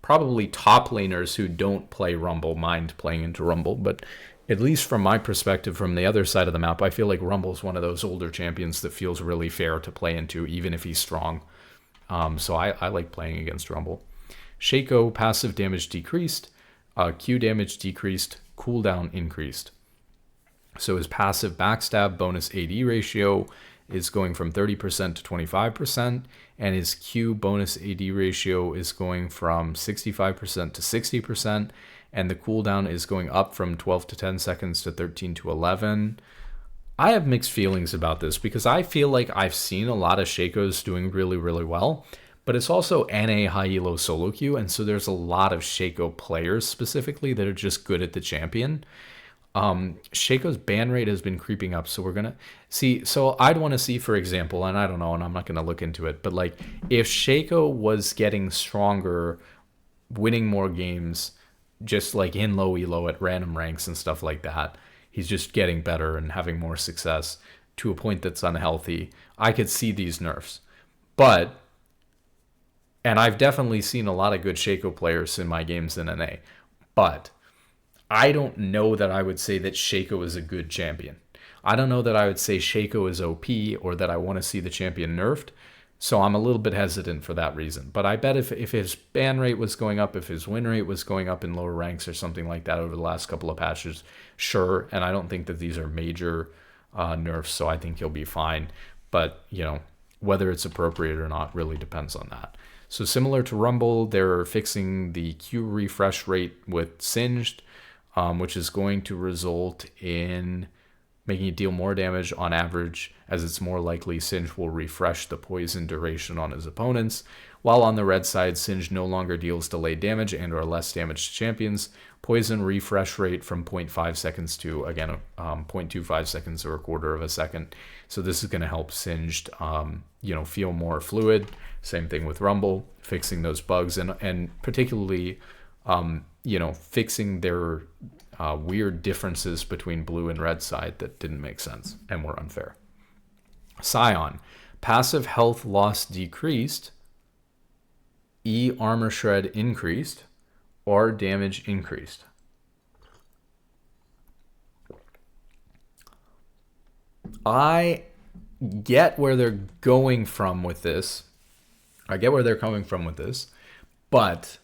probably top laners who don't play Rumble mind playing into Rumble. But at least from my perspective, from the other side of the map, I feel like Rumble's one of those older champions that feels really fair to play into, even if he's strong. So I like playing against Rumble. Shaco, passive damage decreased. Q damage decreased. Cooldown increased. So his passive backstab bonus AD ratio is going from 30% to 25%. And his Q bonus AD ratio is going from 65% to 60%. And the cooldown is going up from 12 to 10 seconds to 13 to 11. I have mixed feelings about this because I feel like I've seen a lot of Shacos doing really, really well. But it's also NA high elo solo queue, and so there's a lot of Shaco players specifically that are just good at the champion. Shaco's ban rate has been creeping up, so we're gonna see. So I'd want to see, for example, and I don't know, and I'm not gonna look into it, but like if Shaco was getting stronger, winning more games, just like in low elo at random ranks and stuff like that, he's just getting better and having more success to a point that's unhealthy. I could see these nerfs, but. And I've definitely seen a lot of good Shaco players in my games in NA. But I don't know that I would say that Shaco is a good champion. I don't know that I would say Shaco is OP or that I want to see the champion nerfed. So I'm a little bit hesitant for that reason. But I bet if his ban rate was going up, if his win rate was going up in lower ranks or something like that over the last couple of patches, sure. And I don't think that these are major nerfs, so I think he'll be fine. But, you know, whether it's appropriate or not really depends on that. So similar to Rumble, they're fixing the Q refresh rate with Singed, which is going to result in making it deal more damage on average, as it's more likely Singed will refresh the poison duration on his opponents. While on the red side, Singed no longer deals delayed damage and or less damage to champions. Poison refresh rate from 0.5 seconds to, again, 0.25 seconds or a quarter of a second. So this is going to help Singed, feel more fluid. Same thing with Rumble, fixing those bugs and particularly, fixing their weird differences between blue and red side that didn't make sense and were unfair. Scion, passive health loss decreased, E armor shred increased, or damage increased. I get where they're going from with this. I get where they're coming from with this, but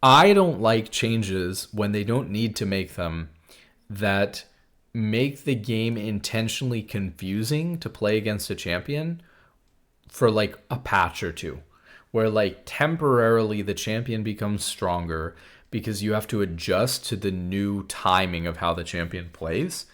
I don't like changes when they don't need to make them that make the game intentionally confusing to play against a champion for like a patch or two, where like temporarily the champion becomes stronger because you have to adjust to the new timing of how the champion plays.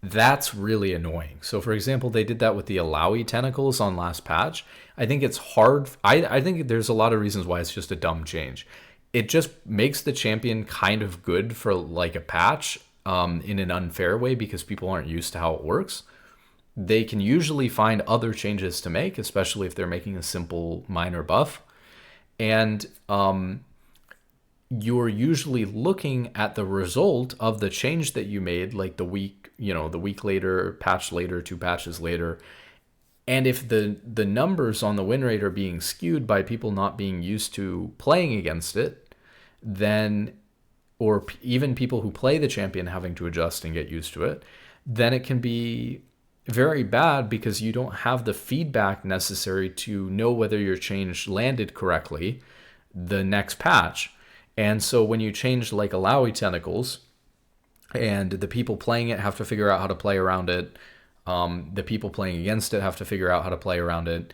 That's really annoying. So, for example, they did that with the Alawi tentacles on last patch. I think it's hard. I think there's a lot of reasons why it's just a dumb change. It just makes the champion kind of good for like a patch in an unfair way because people aren't used to how it works. They can usually find other changes to make, especially if they're making a simple minor buff. And you're usually looking at the result of the change that you made, like the week later, patch later, 2 patches later. And if the numbers on the win rate are being skewed by people not being used to playing against it, then, or even people who play the champion having to adjust and get used to it, then it can be very bad because you don't have the feedback necessary to know whether your change landed correctly the next patch. And so when you change like Alawi tentacles and the people playing it have to figure out how to play around it, the people playing against it have to figure out how to play around it,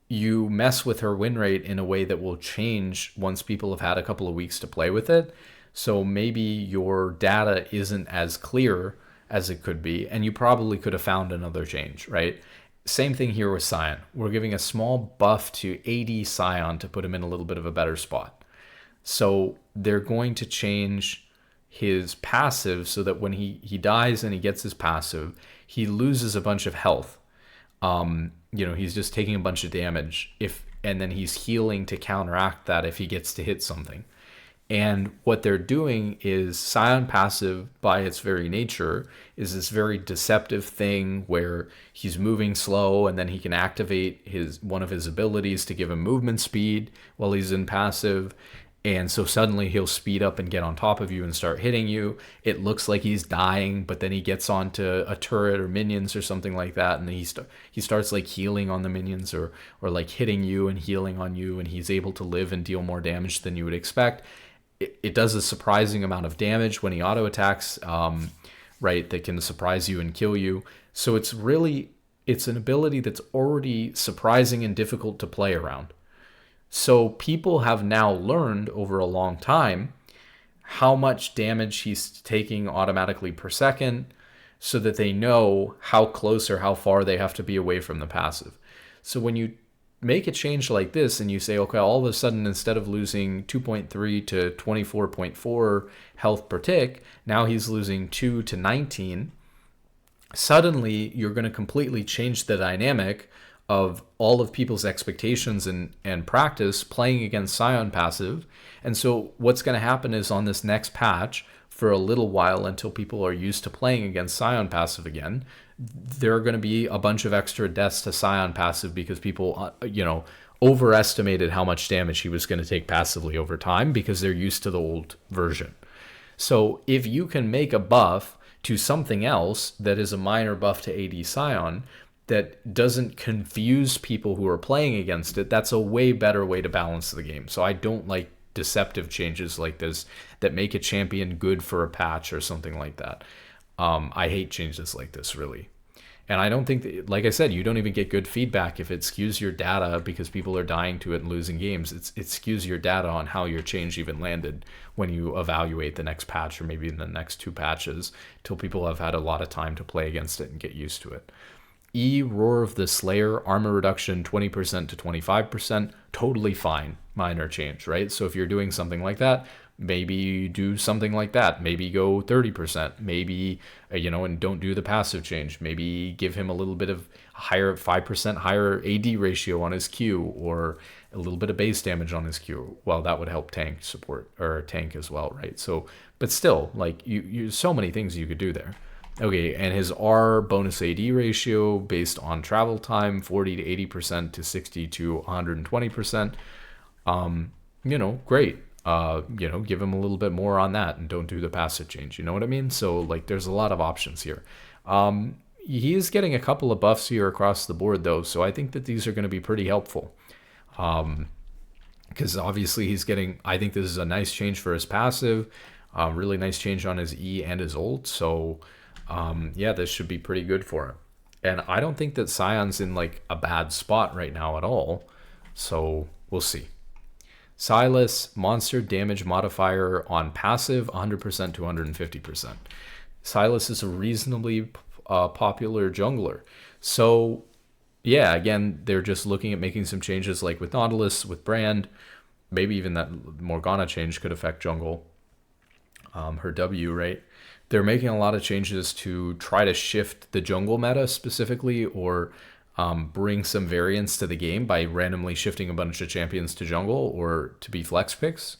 you mess with her win rate in a way that will change once people have had a couple of weeks to play with it. So maybe your data isn't as clear as it could be, and you probably could have found another change, right? Same thing here with Sion. We're giving a small buff to AD Sion to put him in a little bit of a better spot. So they're going to change his passive so that when he dies and he gets his passive, he loses a bunch of health. He's just taking a bunch of damage and then he's healing to counteract that if he gets to hit something. And what they're doing is Scion passive, by its very nature, is this very deceptive thing where he's moving slow and then he can activate one of his abilities to give him movement speed while he's in passive. And so suddenly he'll speed up and get on top of you and start hitting you. It looks like he's dying, but then he gets onto a turret or minions or something like that, and then he starts like healing on the minions or like hitting you and healing on you, and he's able to live and deal more damage than you would expect. It does a surprising amount of damage when he auto attacks, right? That can surprise you and kill you. So it's an ability that's already surprising and difficult to play around. So people have now learned over a long time how much damage he's taking automatically per second so that they know how close or how far they have to be away from the passive. So when you make a change like this and you say, okay, all of a sudden, instead of losing 2.3 to 24.4 health per tick, now he's losing 2 to 19. Suddenly, you're going to completely change the dynamic of all of people's expectations and practice playing against Scion passive. And so what's going to happen is on this next patch, for a little while until people are used to playing against Scion passive again, there are going to be a bunch of extra deaths to Scion passive because people, overestimated how much damage he was going to take passively over time because they're used to the old version. So if you can make a buff to something else that is a minor buff to AD Scion that doesn't confuse people who are playing against it, that's a way better way to balance the game. So I don't like deceptive changes like this that make a champion good for a patch or something like that. I hate changes like this, really. And I don't think that, like I said, you don't even get good feedback if it skews your data because people are dying to it and losing games. It skews your data on how your change even landed when you evaluate the next patch or maybe in the next 2 patches till people have had a lot of time to play against it and get used to it. Roar of the Slayer, armor reduction 20% to 25%, totally fine, minor change, right? So if you're doing something like that, maybe do something like that. Maybe go 30%, maybe, and don't do the passive change. Maybe give him a little bit of higher, 5% higher AD ratio on his Q or a little bit of base damage on his Q. Well, that would help tank support or tank as well, right? So, but still, like you so many things you could do there. Okay, and his R bonus AD ratio based on travel time, 40 to 80% to 60 to 120%. Great. Give him a little bit more on that and don't do the passive change. You know what I mean? So like there's a lot of options here. He is getting a couple of buffs here across the board though, so I think that these are going to be pretty helpful. Because obviously I think this is a nice change for his passive, really nice change on his E and his ult. So this should be pretty good for him. And I don't think that Sion's in like a bad spot right now at all. So we'll see. Silas, monster damage modifier on passive, 100% to 150%. Silas is a reasonably popular jungler. So yeah, again, they're just looking at making some changes like with Nautilus, with Brand. Maybe even that Morgana change could affect jungle, her W, right? They're making a lot of changes to try to shift the jungle meta specifically, or bring some variance to the game by randomly shifting a bunch of champions to jungle or to be flex picks,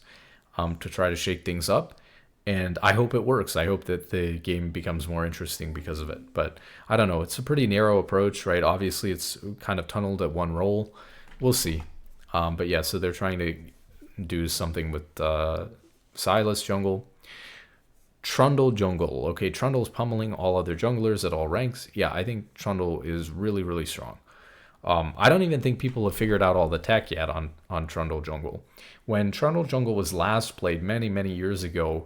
to try to shake things up. And I hope it works. I hope that the game becomes more interesting because of it. But I don't know. It's a pretty narrow approach, right? Obviously, it's kind of tunneled at one role. We'll see. But yeah, so they're trying to do something with Silas jungle. Trundle jungle. Okay, Trundle's pummeling all other junglers at all ranks. Yeah, I think Trundle is really, really strong. I don't even think people have figured out all the tech yet on Trundle jungle. When Trundle jungle was last played many, many years ago,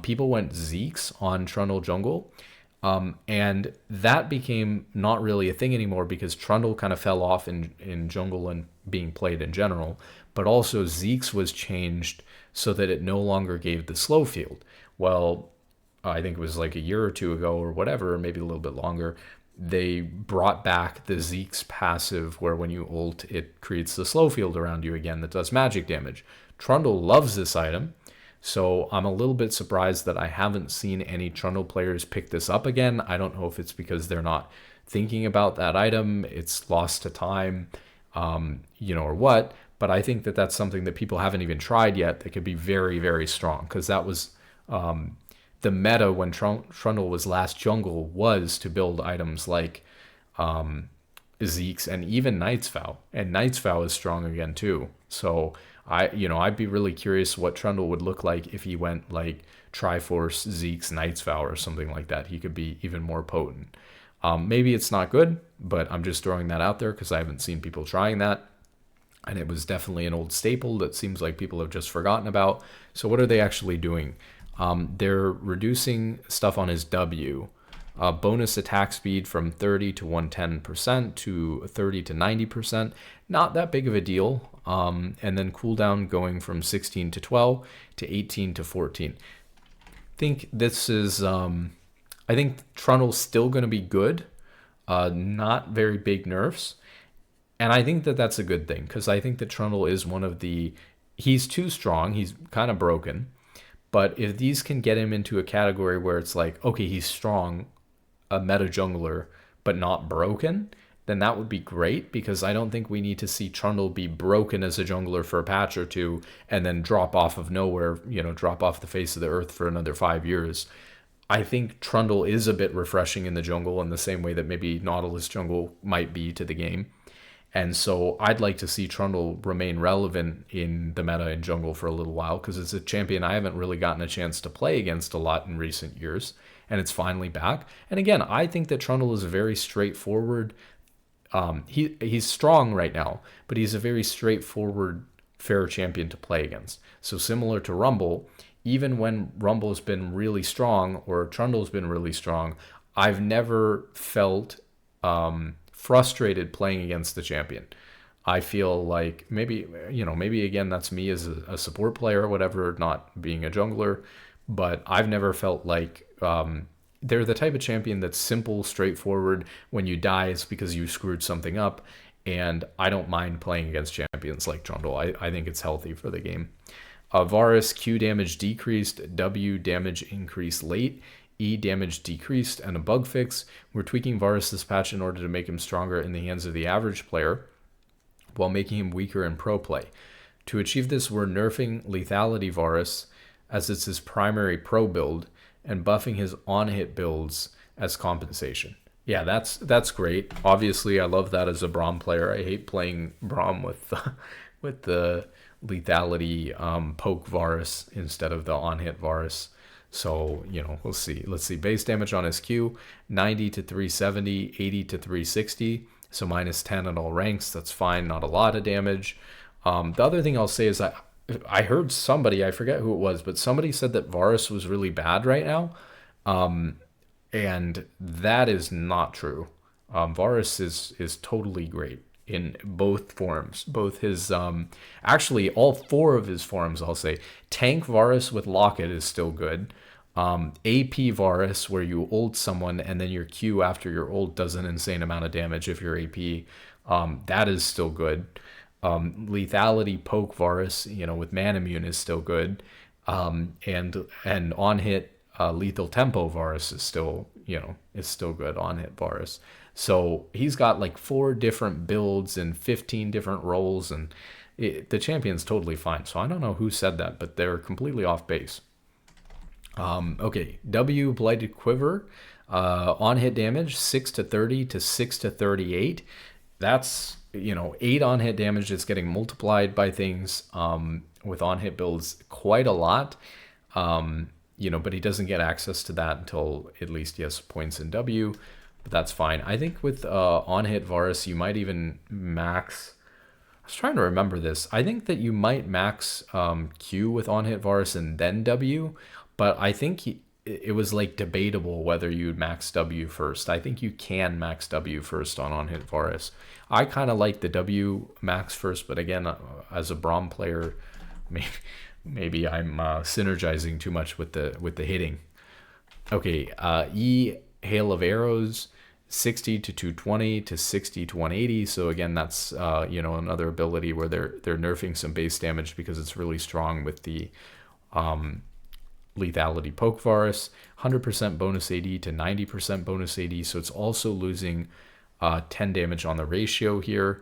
people went Zeeks on Trundle jungle. And that became not really a thing anymore because Trundle kind of fell off in jungle and being played in general. But also Zeeks was changed so that it no longer gave the slow field. Well, I think it was like a year or two ago or whatever, maybe a little bit longer, they brought back the Zeke's passive where when you ult, it creates the slow field around you again that does magic damage. Trundle loves this item, so I'm a little bit surprised that I haven't seen any Trundle players pick this up again. I don't know if it's because they're not thinking about that item, it's lost to time, or what, but I think that that's something that people haven't even tried yet that could be very, very strong, because that was the meta when Trundle was last jungle, was to build items like Zeeks and even Knight's Vow. And Knight's Vow is strong again too. So I'd be really curious what Trundle would look like if he went like Triforce, Zeeks, Knight's Vow or something like that. He could be even more potent. Maybe it's not good, but I'm just throwing that out there because I haven't seen people trying that. And it was definitely an old staple that seems like people have just forgotten about. So what are they actually doing? They're reducing stuff on his W. Bonus attack speed from 30 to 110% to 30 to 90%. Not that big of a deal. And then cooldown going from 16 to 12 to 18 to 14. Think this is, I think Trundle's still going to be good. Not very big nerfs. And I think that that's a good thing because I think that Trundle is one of the, he's too strong. He's kind of broken. But if these can get him into a category where it's like, okay, he's strong, a meta jungler, but not broken, then that would be great because I don't think we need to see Trundle be broken as a jungler for a patch or two and then drop off of nowhere, drop off the face of the earth for another 5 years. I think Trundle is a bit refreshing in the jungle in the same way that maybe Nautilus jungle might be to the game. And so I'd like to see Trundle remain relevant in the meta in jungle for a little while because it's a champion I haven't really gotten a chance to play against a lot in recent years, and it's finally back. And again, I think that Trundle is a very straightforward, he's strong right now, but he's a very straightforward, fair champion to play against. So similar to Rumble, even when Rumble's been really strong or Trundle's been really strong, I've never felt frustrated playing against the champion. I feel like maybe again, that's me as a support player or whatever, not being a jungler, but I've never felt like they're the type of champion that's simple, straightforward. When you die, it's because you screwed something up, and I don't mind playing against champions like Trundle. I think it's healthy for the game. Varus, Q damage decreased, W damage increased late, E damage decreased, and a bug fix. We're tweaking Varus this patch in order to make him stronger in the hands of the average player while making him weaker in pro play. To achieve this, we're nerfing lethality Varus as it's his primary pro build and buffing his on-hit builds as compensation. Yeah, that's great. Obviously, I love that as a Braum player. I hate playing Braum with the lethality poke Varus instead of the on-hit Varus. So, we'll see. Let's see. Base damage on his Q, 90 to 370, 80 to 360. So minus 10 at all ranks. That's fine. Not a lot of damage. The other thing I'll say is I heard somebody, I forget who it was, but somebody said that Varus was really bad right now. And that is not true. Varus is totally great in both forms. Both his, actually all 4 of his forms, I'll say. Tank Varus with Locket is still good. AP Varus, where you ult someone and then your Q after your ult does an insane amount of damage if you're AP. That is still good. Lethality Poke Varus, with Man Immune is still good. And on hit Lethal Tempo Varus is still, is still good on hit Varus. So he's got like 4 different builds and 15 different roles, and the champion's totally fine. So I don't know who said that, but they're completely off base. Okay, W Blighted Quiver, on hit damage 6 to 30 to 6 to 38. That's 8 on hit damage is getting multiplied by things with on hit builds quite a lot. But he doesn't get access to that until at least he has points in W, but that's fine. I think with on hit Varus, you might even max. I was trying to remember this. I think that you might max Q with on hit Varus and then W. But I think it was like debatable whether you'd max W first. I think you can max W first on hit Varus. I kind of like the W max first, but again, as a Braum player, maybe I'm synergizing too much with the hitting. Okay, E Hail of Arrows, 60 to 220 to 60 to 180. So again, that's another ability where they're nerfing some base damage because it's really strong with the Lethality Poke Varus, 100% bonus AD to 90% bonus AD, so it's also losing 10 damage on the ratio here,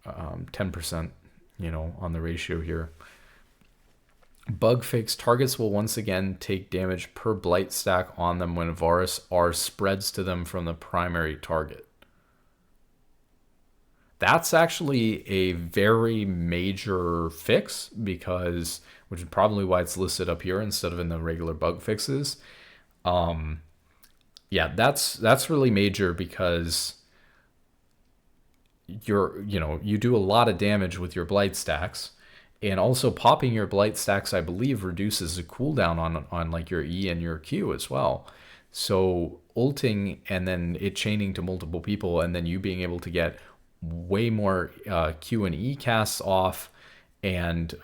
10% on the ratio here. Bug fix, targets will once again take damage per blight stack on them when Varus R spreads to them from the primary target. That's actually a very major fix, because which is probably why it's listed up here instead of in the regular bug fixes. Yeah, that's really major, because you do a lot of damage with your blight stacks, and also popping your blight stacks, I believe, reduces the cooldown on like your E and your Q as well. So ulting and then it chaining to multiple people, and then you being able to get way more Q and E casts off, and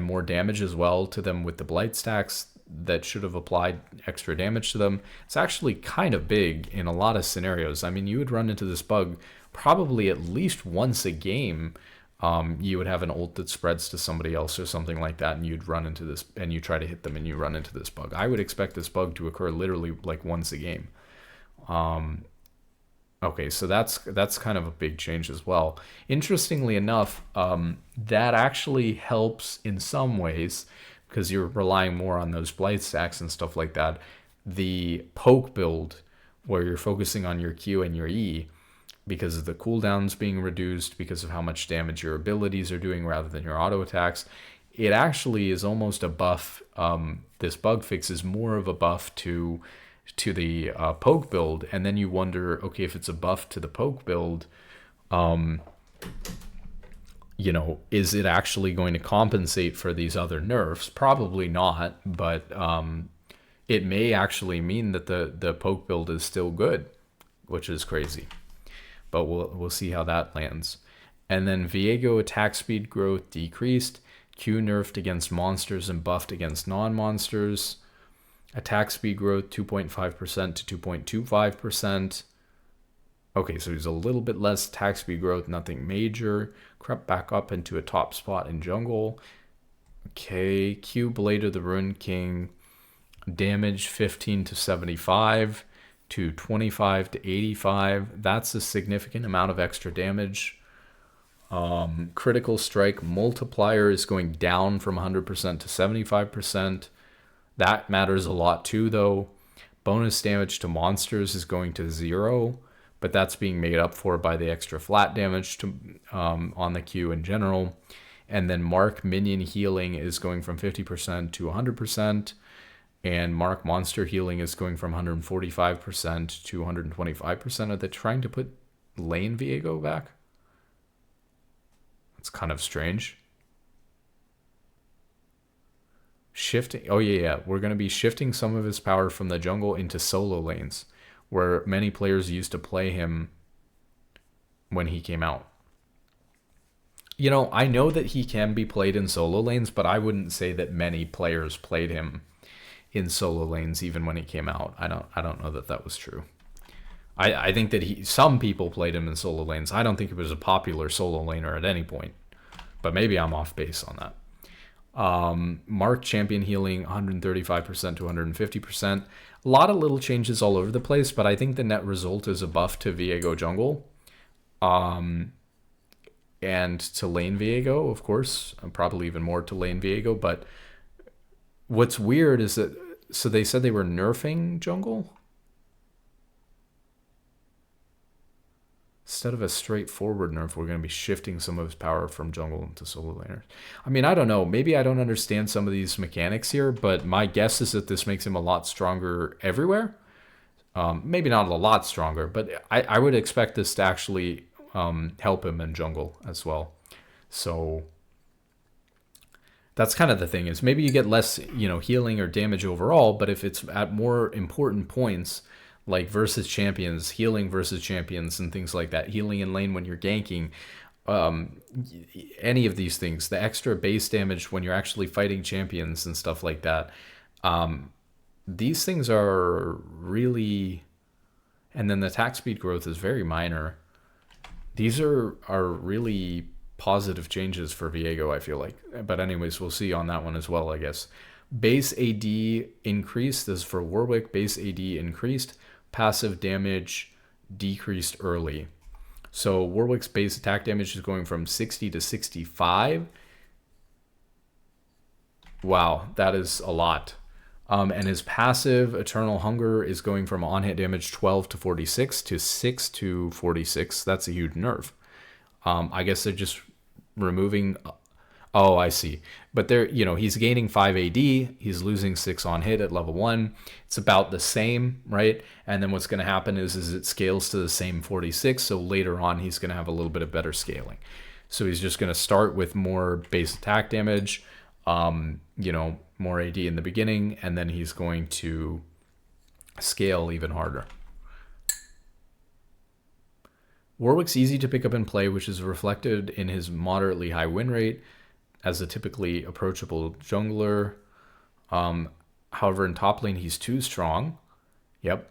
more damage as well to them with the blight stacks that should have applied extra damage to them. It's actually kind of big in a lot of scenarios. I mean, you would run into this bug probably at least once a game. You would have an ult that spreads to somebody else or something like that, and you'd run into this, and you try to hit them and you run into this bug. I would expect this bug to occur literally like once a game. Okay, so that's kind of a big change as well. Interestingly enough, that actually helps in some ways, because you're relying more on those blight stacks and stuff like that. The poke build, where you're focusing on your Q and your E, because of the cooldowns being reduced, because of how much damage your abilities are doing rather than your auto attacks, it actually is almost a buff. This bug fix is more of a buff to the poke build, and then you wonder, okay, if it's a buff to the poke build, is it actually going to compensate for these other nerfs? Probably not, but it may actually mean that the poke build is still good, which is crazy. But we'll see how that lands. And then Viego attack speed growth decreased, Q nerfed against monsters and buffed against non-monsters. Attack speed growth 2.5% to 2.25%. Okay, so there's a little bit less attack speed growth, nothing major. Crept back up into a top spot in jungle. Okay, Q Blade of the Ruined King. Damage 15 to 75 to 25 to 85. That's a significant amount of extra damage. Critical strike multiplier is going down from 100% to 75%. That matters a lot too, though. Bonus damage to monsters is going to 0, but that's being made up for by the extra flat damage to on the Q in general. And then Mark minion healing is going from 50% to 100%, and Mark monster healing is going from 145% to 125%. Are they trying to put lane Viego back? It's kind of strange. Shifting, oh yeah, we're going to be shifting some of his power from the jungle into solo lanes, where many players used to play him when he came out. I know that he can be played in solo lanes, but I wouldn't say that many players played him in solo lanes even when he came out. I don't know that that was true. I think that some people played him in solo lanes. I don't think he was a popular solo laner at any point, but maybe I'm off base on that. Mark champion healing 135% to 150%. A lot of little changes all over the place, but I think the net result is a buff to Viego jungle. And to lane Viego, of course, probably even more to lane Viego. But what's weird is that, so they said they were nerfing jungle? Instead of a straightforward nerf, we're going to be shifting some of his power from jungle into solo laners. I mean, I don't know. Maybe I don't understand some of these mechanics here, but my guess is that this makes him a lot stronger everywhere. Maybe not a lot stronger, but I would expect this to actually help him in jungle as well. So that's kind of the thing, is maybe you get less, healing or damage overall, but if it's at more important points, like versus champions, healing versus champions and things like that, healing in lane when you're ganking, any of these things, the extra base damage when you're actually fighting champions and stuff like that, these things are really, and then the attack speed growth is very minor. These are really positive changes for Viego, I feel like. But anyways, we'll see on that one as well, I guess. Base AD increased. This is for Warwick. Base AD increased. Passive damage decreased early. So Warwick's base attack damage is going from 60 to 65. Wow, that is a lot. And his passive Eternal Hunger is going from on-hit damage 12 to 46 to 6 to 46. That's a huge nerf. I guess they're just removing... Oh, I see. But they're, he's gaining 5 AD. He's losing 6 on hit at level 1. It's about the same, right? And then what's going to happen is it scales to the same 46. So later on, he's going to have a little bit of better scaling. So he's just going to start with more base attack damage, more AD in the beginning, and then he's going to scale even harder. Warwick's easy to pick up and play, which is reflected in his moderately high win rate as a typically approachable jungler. However, in top lane, he's too strong. Yep.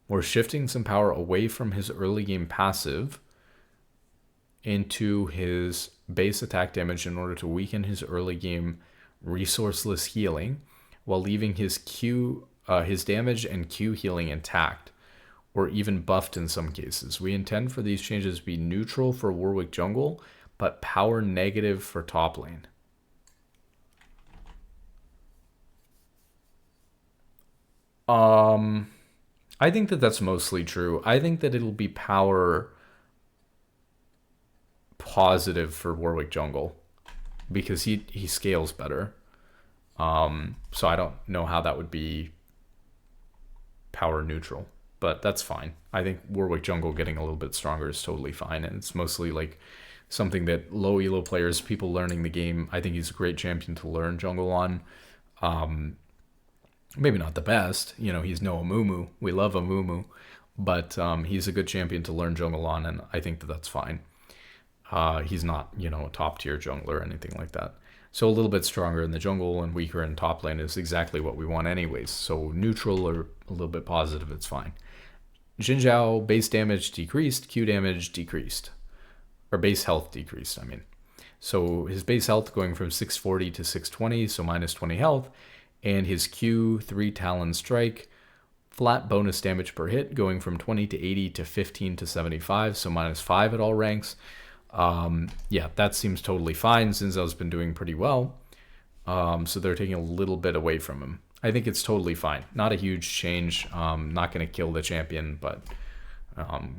We're shifting some power away from his early game passive into his base attack damage in order to weaken his early game resourceless healing, while leaving his damage and Q healing intact, or even buffed in some cases. We intend for these changes to be neutral for Warwick jungle, but power negative for top lane. I think that that's mostly true. I think that it'll be power positive for Warwick jungle because he scales better. So I don't know how that would be power neutral, but that's fine. I think Warwick jungle getting a little bit stronger is totally fine, and it's mostly like something that low elo players, people learning the game, I think he's a great champion to learn jungle on. Maybe not the best, he's no Amumu. We love Amumu, but he's a good champion to learn jungle on, and I think that that's fine. He's not, a top tier jungler or anything like that. So a little bit stronger in the jungle and weaker in top lane is exactly what we want anyways. So neutral or a little bit positive, it's fine. Xin Zhao, base damage decreased, Q damage decreased. Or base health decreased, I mean. So his base health going from 640 to 620, so minus 20 health. And his Q, 3 Talon Strike, flat bonus damage per hit going from 20 to 80 to 15 to 75, so minus 5 at all ranks. Yeah, that seems totally fine. Xin Zhao's been doing pretty well. So they're taking a little bit away from him. I think it's totally fine. Not a huge change. Not going to kill the champion, but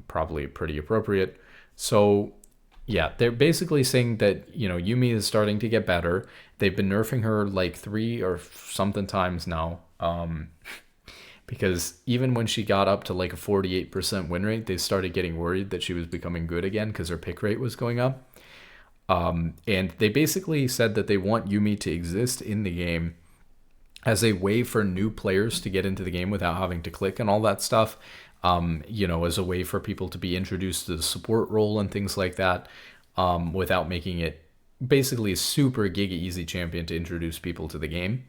probably pretty appropriate. So yeah, they're basically saying that, Yuumi is starting to get better. They've been nerfing her like 3 or something times now. Because even when she got up to like a 48% win rate, they started getting worried that she was becoming good again because her pick rate was going up. And they basically said that they want Yuumi to exist in the game as a way for new players to get into the game without having to click and all that stuff. As a way for people to be introduced to the support role and things like that, without making it basically a super giga easy champion to introduce people to the game.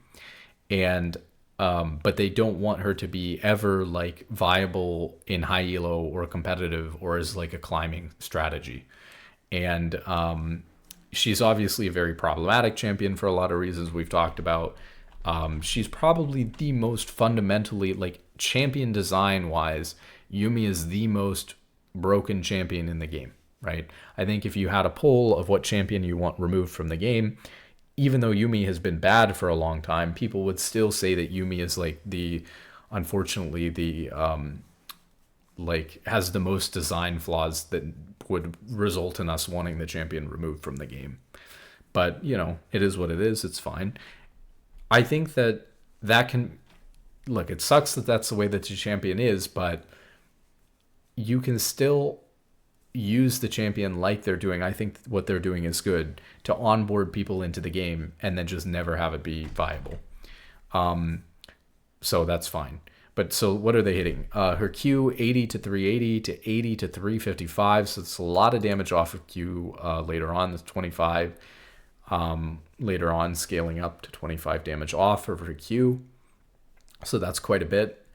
and but they don't want her to be ever like viable in high elo or competitive or as like a climbing strategy. And she's obviously a very problematic champion for a lot of reasons we've talked about. She's probably the most fundamentally, like champion design wise, Yumi is the most broken champion in the game, right? I think if you had a poll of what champion you want removed from the game, even though Yumi has been bad for a long time, people would still say that Yumi is like unfortunately, like has the most design flaws that would result in us wanting the champion removed from the game. But, it is what it is. It's fine. I think that can look, it sucks that that's the way that the champion is, but you can still use the champion like they're doing. I think what they're doing is good to onboard people into the game and then just never have it be viable. So that's fine. But so what are they hitting? Her Q 80 to 380 to 80 to 355. So it's a lot of damage off of Q later on. That's 25. Later on, scaling up to 25 damage off of her Q. So that's quite a bit.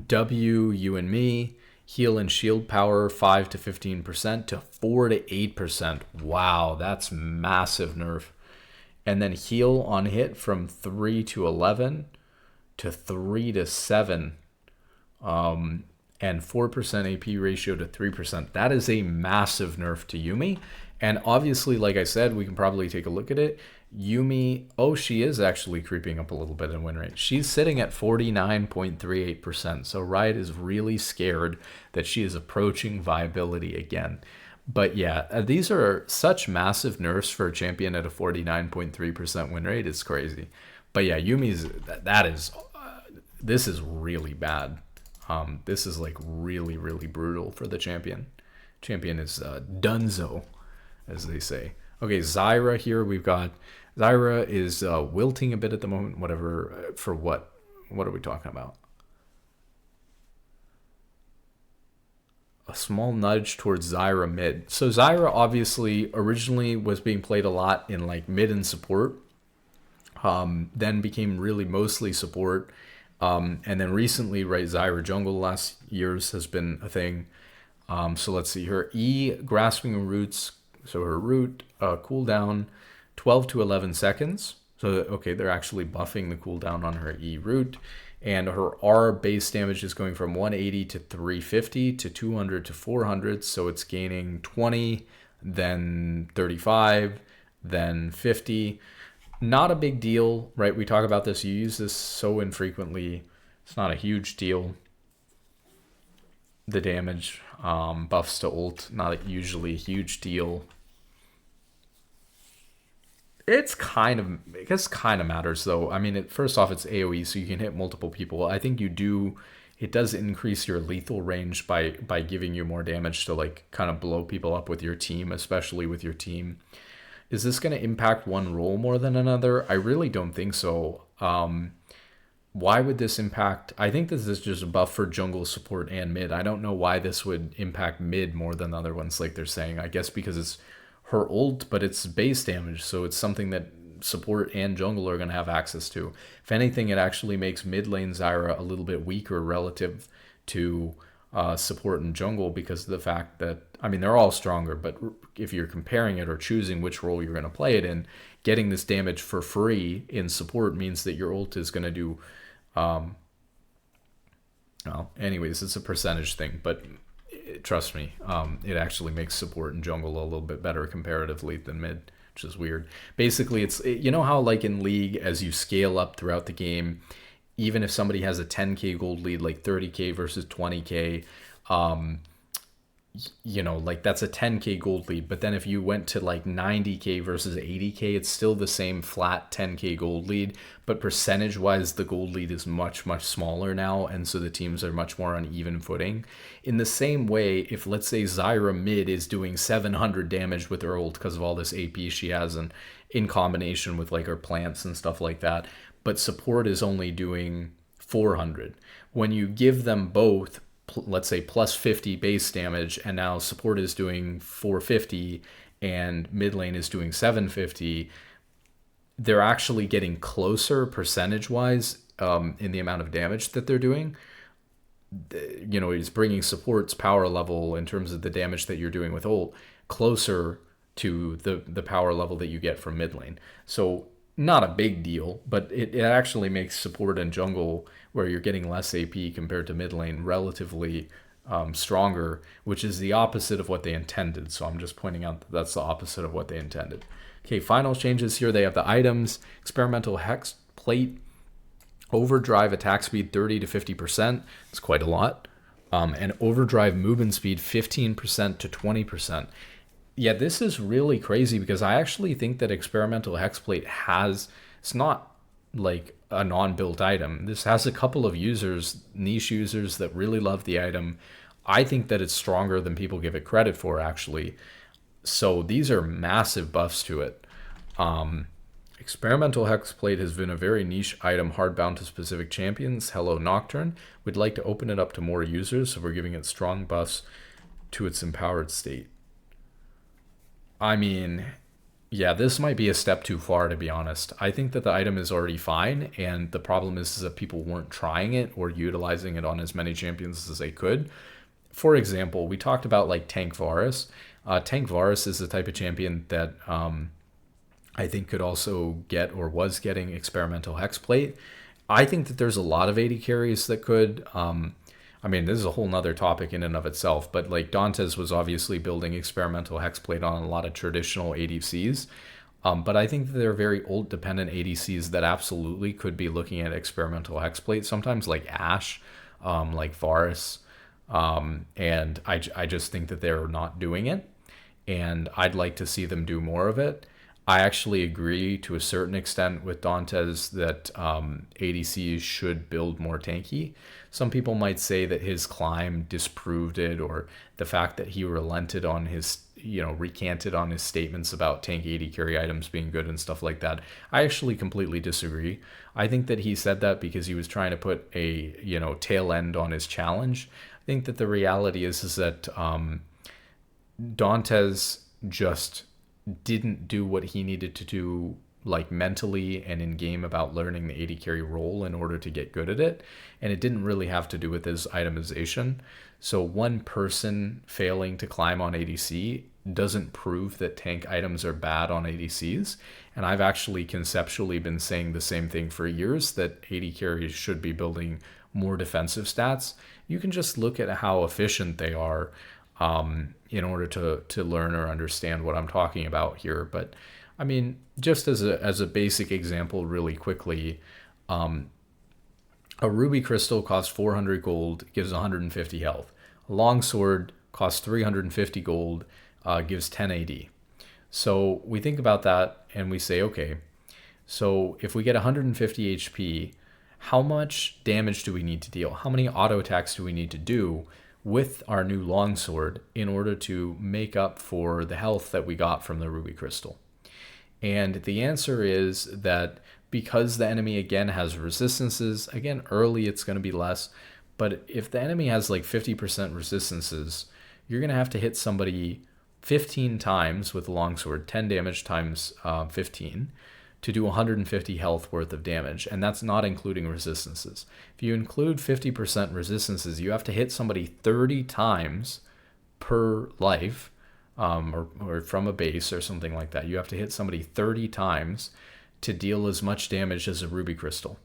W, you and me. Heal and shield power 5 to 15% to 4 to 8%. Wow, that's massive nerf. And then heal on hit from 3 to 11 to 3 to 7. And 4% AP ratio to 3%. That is a massive nerf to Yumi. And obviously, like I said, we can probably take a look at it. Yumi, she is actually creeping up a little bit in win rate. She's sitting at 49.38%. So Riot is really scared that she is approaching viability again. But yeah, these are such massive nerfs for a champion at a 49.3% win rate. It's crazy. But yeah, Yumi's, this is really bad. This is like really, really brutal for the champion. Champion is dunzo, as they say. Okay, Zyra here. We've got Zyra is wilting a bit at the moment. Whatever. For what? What are we talking about? A small nudge towards Zyra mid. So Zyra obviously originally was being played a lot in like mid and support. Then became really mostly support. And then recently, right, Zyra jungle last years has been a thing. So let's see, her E grasping roots. So her root cooldown 12 to 11 seconds. So, okay, they're actually buffing the cooldown on her E root. And her R base damage is going from 180 to 350 to 200 to 400. So it's gaining 20, then 35, then 50. Not a big deal, right? We talk about this. You use this so infrequently. It's not a huge deal. The damage buffs to ult, not usually a huge deal. I guess kind of matters though. I mean, first off, it's AoE, so you can hit multiple people. I think it does increase your lethal range by giving you more damage to like kind of blow people up with your team, especially with your team. Is this going to impact one role more than another? I really don't think so. Why would this impact? I think this is just a buff for jungle, support, and mid. I don't know why this would impact mid more than the other ones, like they're saying. I guess because it's her ult, but it's base damage, so it's something that support and jungle are going to have access to. If anything, it actually makes mid lane Zyra a little bit weaker relative to support and jungle because of the fact that, I mean, they're all stronger, but if you're comparing it or choosing which role you're going to play it in, getting this damage for free in support means that your ult is going to do well, anyways, it's a percentage thing, but trust me, it actually makes support and jungle a little bit better comparatively than mid, which is weird. Basically, it's, you know how like in League, as you scale up throughout the game, even if somebody has a 10k gold lead, like 30k versus 20k, like that's a 10k gold lead. But then if you went to like 90k versus 80k, it's still the same flat 10k gold lead, but percentage wise the gold lead is much smaller now, and so the teams are much more on even footing. In the same way, if let's say Zyra mid is doing 700 damage with her ult because of all this AP she has, and in combination with like her plants and stuff like that, but support is only doing 400, when you give them both, let's say plus 50 base damage, and now support is doing 450 and mid lane is doing 750, they're actually getting closer percentage-wise in the amount of damage that they're doing. It's bringing support's power level in terms of the damage that you're doing with ult closer to the power level that you get from mid lane. So not a big deal, but it actually makes support and jungle, where you're getting less AP compared to mid lane, relatively stronger, which is the opposite of what they intended. So I'm just pointing out that that's the opposite of what they intended. Okay, final changes here. They have the items, experimental hex plate, overdrive attack speed 30 to 50%. It's quite a lot. And overdrive movement speed 15% to 20%. Yeah, this is really crazy, because I actually think that experimental hexplate it's not like a non-built item. This has a couple of niche users that really love the item. I think that it's stronger than people give it credit for, actually. So these are massive buffs to it. Experimental hexplate has been a very niche item, hardbound to specific champions. Hello Nocturne. We'd like to open it up to more users, so we're giving it strong buffs to its empowered state. I mean, yeah, this might be a step too far, to be honest. I think that the item is already fine, and the problem is that people weren't trying it or utilizing it on as many champions as they could. For example, we talked about like Tank Varus. Tank Varus is the type of champion that I think could also get, or was getting, experimental hexplate. I think that there's a lot of AD carries that could. I mean, this is a whole nother topic in and of itself, but like Dantes was obviously building experimental hexplate on a lot of traditional ADCs. But I think that there are very ult dependent ADCs that absolutely could be looking at experimental hexplate, sometimes like Ashe, like Varus. And I just think that they're not doing it, and I'd like to see them do more of it. I actually agree to a certain extent with Dantes that ADCs should build more tanky. Some people might say that his climb disproved it, or the fact that he recanted on his statements about tank AD carry items being good and stuff like that. I actually completely disagree. I think that he said that because he was trying to put a tail end on his challenge. I think that the reality is that Dantes just didn't do what he needed to do, like mentally and in game, about learning the AD carry role in order to get good at it, and it didn't really have to do with his itemization. So one person failing to climb on ADC doesn't prove that tank items are bad on ADCs, and I've actually conceptually been saying the same thing for years, that AD carries should be building more defensive stats. You can just look at how efficient they are in order to learn or understand what I'm talking about here. But I mean, just as a basic example really quickly, a ruby crystal costs 400 gold, gives 150 health. A longsword costs 350 gold, gives 10 AD. So we think about that and we say, okay, so if we get 150 HP, how much damage do we need to deal? How many auto attacks do we need to do with our new longsword in order to make up for the health that we got from the ruby crystal? And the answer is that because the enemy again has resistances, again early it's going to be less, but if the enemy has like 50% resistances, you're going to have to hit somebody 15 times with the longsword, 10 damage times 15, to do 150 health worth of damage, and that's not including resistances. If you include 50% resistances, you have to hit somebody 30 times per life, or from a base or something like that. You have to hit somebody 30 times to deal as much damage as a ruby crystal.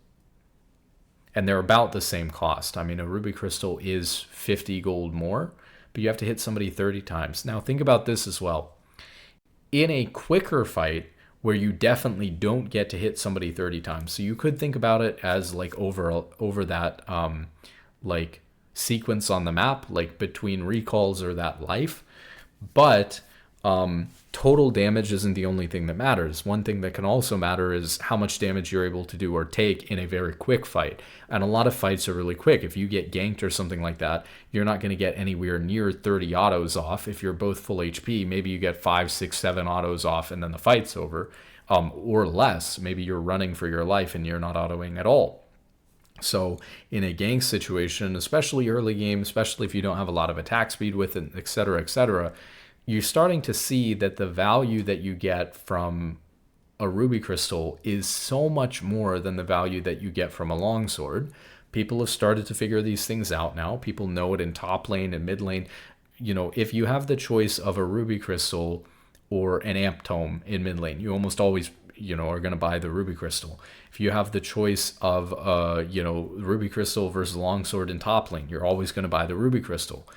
And they're about the same cost. I mean, a ruby crystal is 50 gold more, but you have to hit somebody 30 times. Now think about this as well. In a quicker fight, where you definitely don't get to hit somebody 30 times. So you could think about it as like over that like sequence on the map, like between recalls or that life. But total damage isn't the only thing that matters. One thing that can also matter is how much damage you're able to do or take in a very quick fight. And a lot of fights are really quick. If you get ganked or something like that, you're not going to get anywhere near 30 autos off. If you're both full HP, maybe you get 5, 6, 7 autos off and then the fight's over. Or less. Maybe you're running for your life and you're not autoing at all. So in a gank situation, especially early game, especially if you don't have a lot of attack speed with it, etc., you're starting to see that the value that you get from a ruby crystal is so much more than the value that you get from a longsword. People have started to figure these things out now. People know it in top lane and mid lane. If you have the choice of a ruby crystal or an amp tome in mid lane, you almost always are going to buy the ruby crystal. If you have the choice of ruby crystal versus longsword in top lane, you're always going to buy the ruby crystal.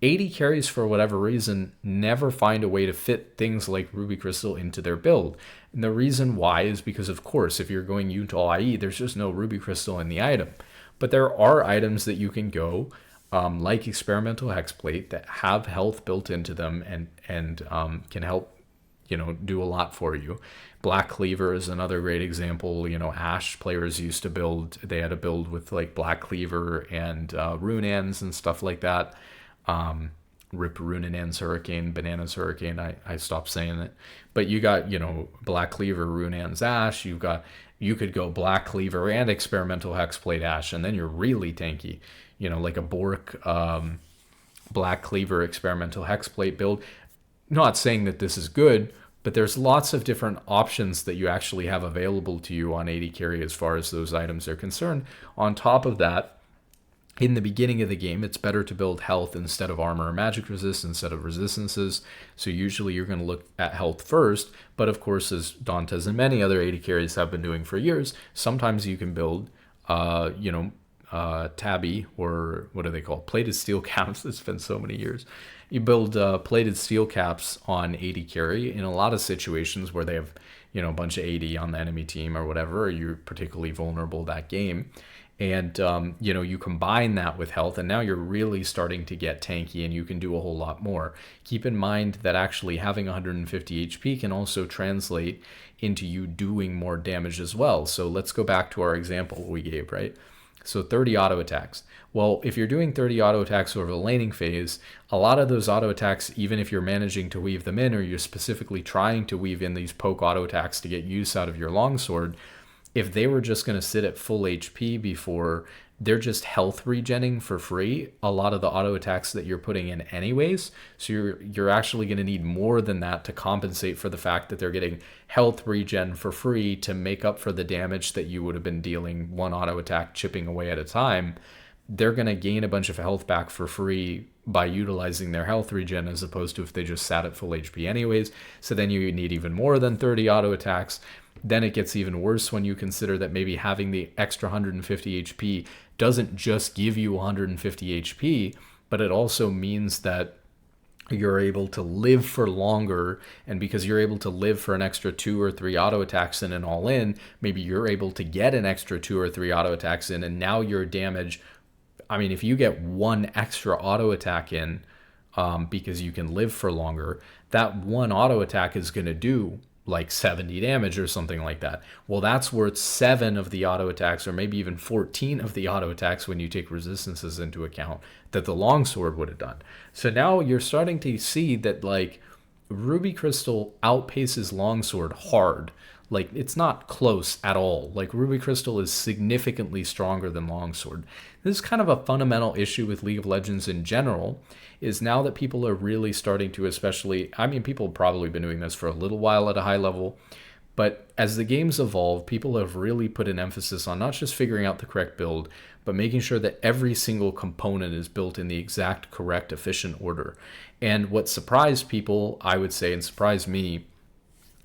AD carries, for whatever reason, never find a way to fit things like ruby crystal into their build. And the reason why is because, of course, if you're going Utal IE, there's just no ruby crystal in the item. But there are items that you can go, like experimental hexplate, that have health built into them and can help do a lot for you. Black Cleaver is another great example. Ashe players used to build, they had a build with like Black Cleaver and Runaan's and stuff like that. Rip Runaan's Hurricane, Bananas Hurricane, I stopped saying it. But you got, Black Cleaver, Runaan's Ashe, you could go Black Cleaver and experimental hexplate Ashe, and then you're really tanky. Like a Bork Black Cleaver experimental hexplate build. Not saying that this is good, but there's lots of different options that you actually have available to you on AD carry as far as those items are concerned. On top of that, in the beginning of the game, it's better to build health instead of armor or magic resist instead of resistances. So usually you're going to look at health first. But of course, as Dantes and many other AD carries have been doing for years, sometimes you can build, tabby, or what are they called? Plated steel caps. It's been so many years. You build plated steel caps on AD carry in a lot of situations where they have, a bunch of AD on the enemy team or whatever, or you're particularly vulnerable that game. And, you combine that with health, and now you're really starting to get tanky and you can do a whole lot more. Keep in mind that actually having 150 HP can also translate into you doing more damage as well. So let's go back to our example we gave, right? So 30 auto attacks. Well, if you're doing 30 auto attacks over the laning phase, a lot of those auto attacks, even if you're managing to weave them in, or you're specifically trying to weave in these poke auto attacks to get use out of your longsword, if they were just going to sit at full HP before, they're just health regenning for free a lot of the auto attacks that you're putting in anyways. So you're actually going to need more than that to compensate for the fact that they're getting health regen for free to make up for the damage that you would have been dealing one auto attack chipping away at a time. They're going to gain a bunch of health back for free by utilizing their health regen, as opposed to if they just sat at full HP anyways. So then you need even more than 30 auto attacks. Then it gets even worse when you consider that maybe having the extra 150 HP doesn't just give you 150 HP, but it also means that you're able to live for longer. And because you're able to live for an extra 2 or 3 auto attacks in and all in, maybe you're able to get an extra 2 or 3 auto attacks in, and now your damage, if you get one extra auto attack in because you can live for longer, that one auto attack is going to do like 70 damage or something like that. Well, that's worth 7 of the auto attacks, or maybe even 14 of the auto attacks when you take resistances into account, that the longsword would have done. So now you're starting to see that like Ruby Crystal outpaces longsword hard. Like, it's not close at all. Like, Ruby Crystal is significantly stronger than longsword. This is kind of a fundamental issue with League of Legends in general, is now that people are really starting to, especially, people have probably been doing this for a little while at a high level, but as the games evolve, people have really put an emphasis on not just figuring out the correct build, but making sure that every single component is built in the exact correct, efficient order. And what surprised people, I would say, and surprised me,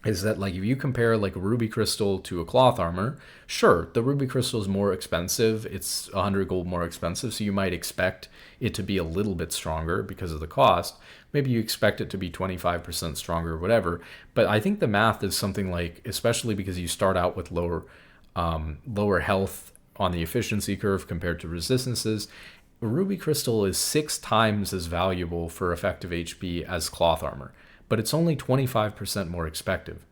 is that like if you compare like a ruby crystal to a cloth armor, sure, the ruby crystal is more expensive. It's 100 gold more expensive, so you might expect it to be a little bit stronger because of the cost. Maybe you expect it to be 25% stronger or whatever. But I think the math is something like, especially because you start out with lower health on the efficiency curve compared to resistances, ruby crystal is 6 times as valuable for effective HP as cloth armor. But it's only 25% more expensive,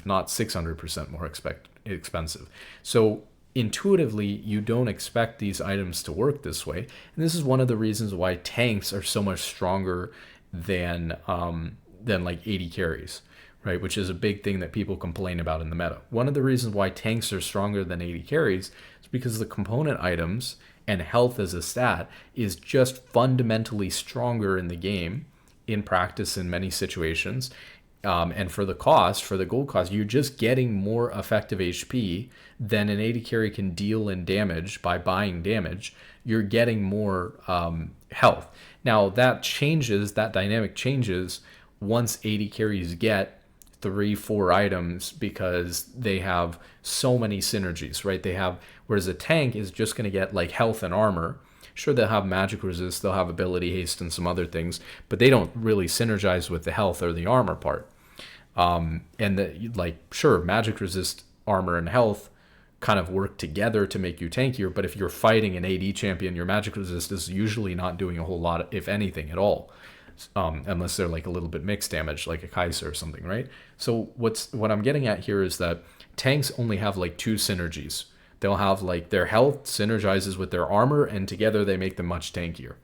not 600% more expensive. So intuitively, you don't expect these items to work this way. And this is one of the reasons why tanks are so much stronger than like AD carries, right? Which is a big thing that people complain about in the meta. One of the reasons why tanks are stronger than AD carries is because the component items and health as a stat is just fundamentally stronger in the game, in practice in many situations, And for the cost, for the gold cost, you're just getting more effective HP than an AD carry can deal in damage by buying damage. You're getting more health. Now that changes, that dynamic changes once AD carries get 3-4 items, because they have so many synergies, right? They have, whereas a tank is just going to get like health and armor. Sure, they'll have magic resist, they'll have ability haste and some other things, but they don't really synergize with the health or the armor part. And the, like, sure, magic resist, armor, and health kind of work together to make you tankier, but if you're fighting an AD champion, your magic resist is usually not doing a whole lot, if anything at all, unless they're like a little bit mixed damage, like a Kaiser or something, right? So what I'm getting at here is that tanks only have like 2 synergies. They'll have like their health synergizes with their armor, and together they make them much tankier.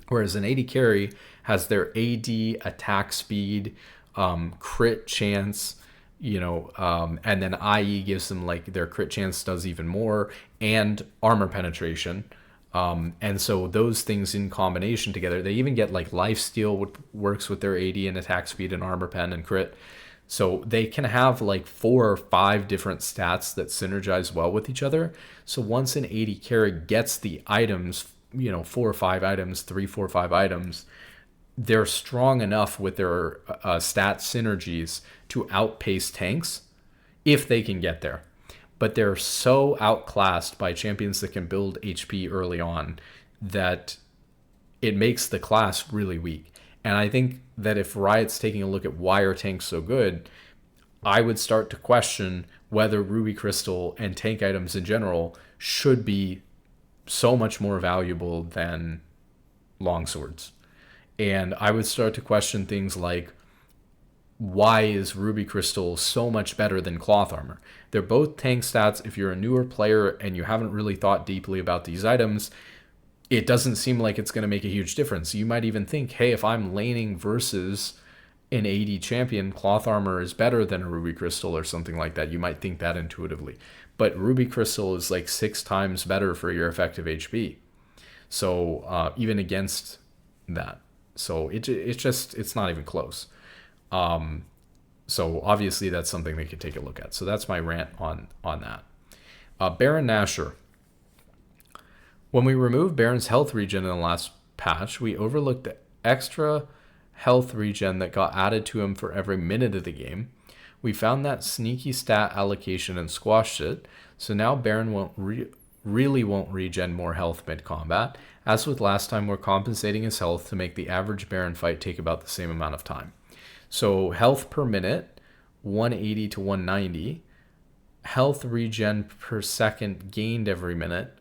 Whereas an AD carry has their AD attack speed, crit chance, and then IE gives them like their crit chance does even more, and armor penetration. And so those things in combination together, they even get like lifesteal, works with their AD and attack speed and armor pen and crit. So they can have like 4 or 5 different stats that synergize well with each other. So once an AD carry gets the items, 4 or 5 items, 3, 4, 5 items, they're strong enough with their stat synergies to outpace tanks if they can get there. But they're so outclassed by champions that can build HP early on that it makes the class really weak. And I think that if Riot's taking a look at why are tanks so good, I would start to question whether Ruby Crystal and tank items in general should be so much more valuable than longswords. And I would start to question things like, why is Ruby Crystal so much better than Cloth Armor? They're both tank stats. If you're a newer player and you haven't really thought deeply about these items, it doesn't seem like it's going to make a huge difference. You might even think, hey, if I'm laning versus an AD champion, Cloth Armor is better than a Ruby Crystal or something like that. You might think that intuitively. But Ruby Crystal is like 6 times better for your effective HP. So even against that. So it's not even close. So obviously that's something they could take a look at. So that's my rant on that. Baron Nashor. When we removed Baron's health regen in the last patch, we overlooked the extra health regen that got added to him for every minute of the game. We found that sneaky stat allocation and squashed it. So now Baron really won't regen more health mid-combat. As with last time, we're compensating his health to make the average Baron fight take about the same amount of time. So health per minute, 180 to 190. Health regen per second gained every minute,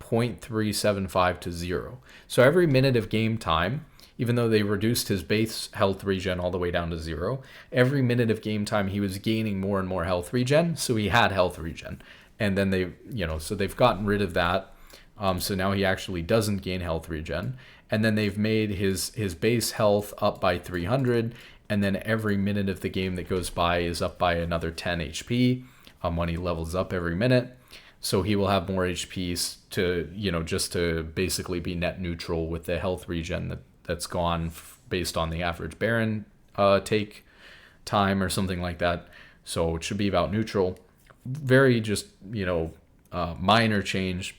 0.375 to 0. So every minute of game time, even though they reduced his base health regen all the way down to 0, every minute of game time he was gaining more and more health regen, so he had health regen. And then they've gotten rid of that, so now he actually doesn't gain health regen. And then they've made his base health up by 300, and then every minute of the game that goes by is up by another 10 HP when he levels up every minute. So he will have more HPs to, just to basically be net neutral with the health regen that's gone based on the average Baron take time or something like that. So it should be about neutral. Very just, minor change,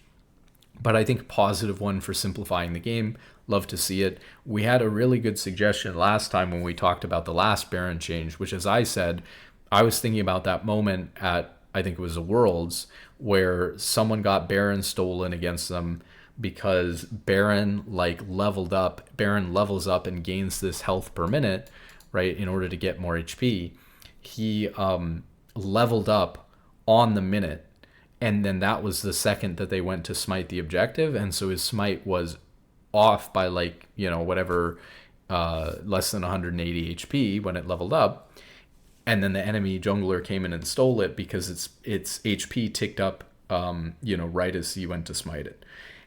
but I think positive one for simplifying the game. Love to see it. We had a really good suggestion last time when we talked about the last Baron change, which, as I said, I was thinking about that moment at, I think it was the Worlds, where someone got Baron stolen against them because Baron leveled up. Baron levels up and gains this health per minute, right, in order to get more HP. He leveled up on the minute, and then that was the second that they went to smite the objective, and so his smite was off by whatever, less than 180 HP when it leveled up. And then the enemy jungler came in and stole it because its HP ticked up, right as he went to smite it.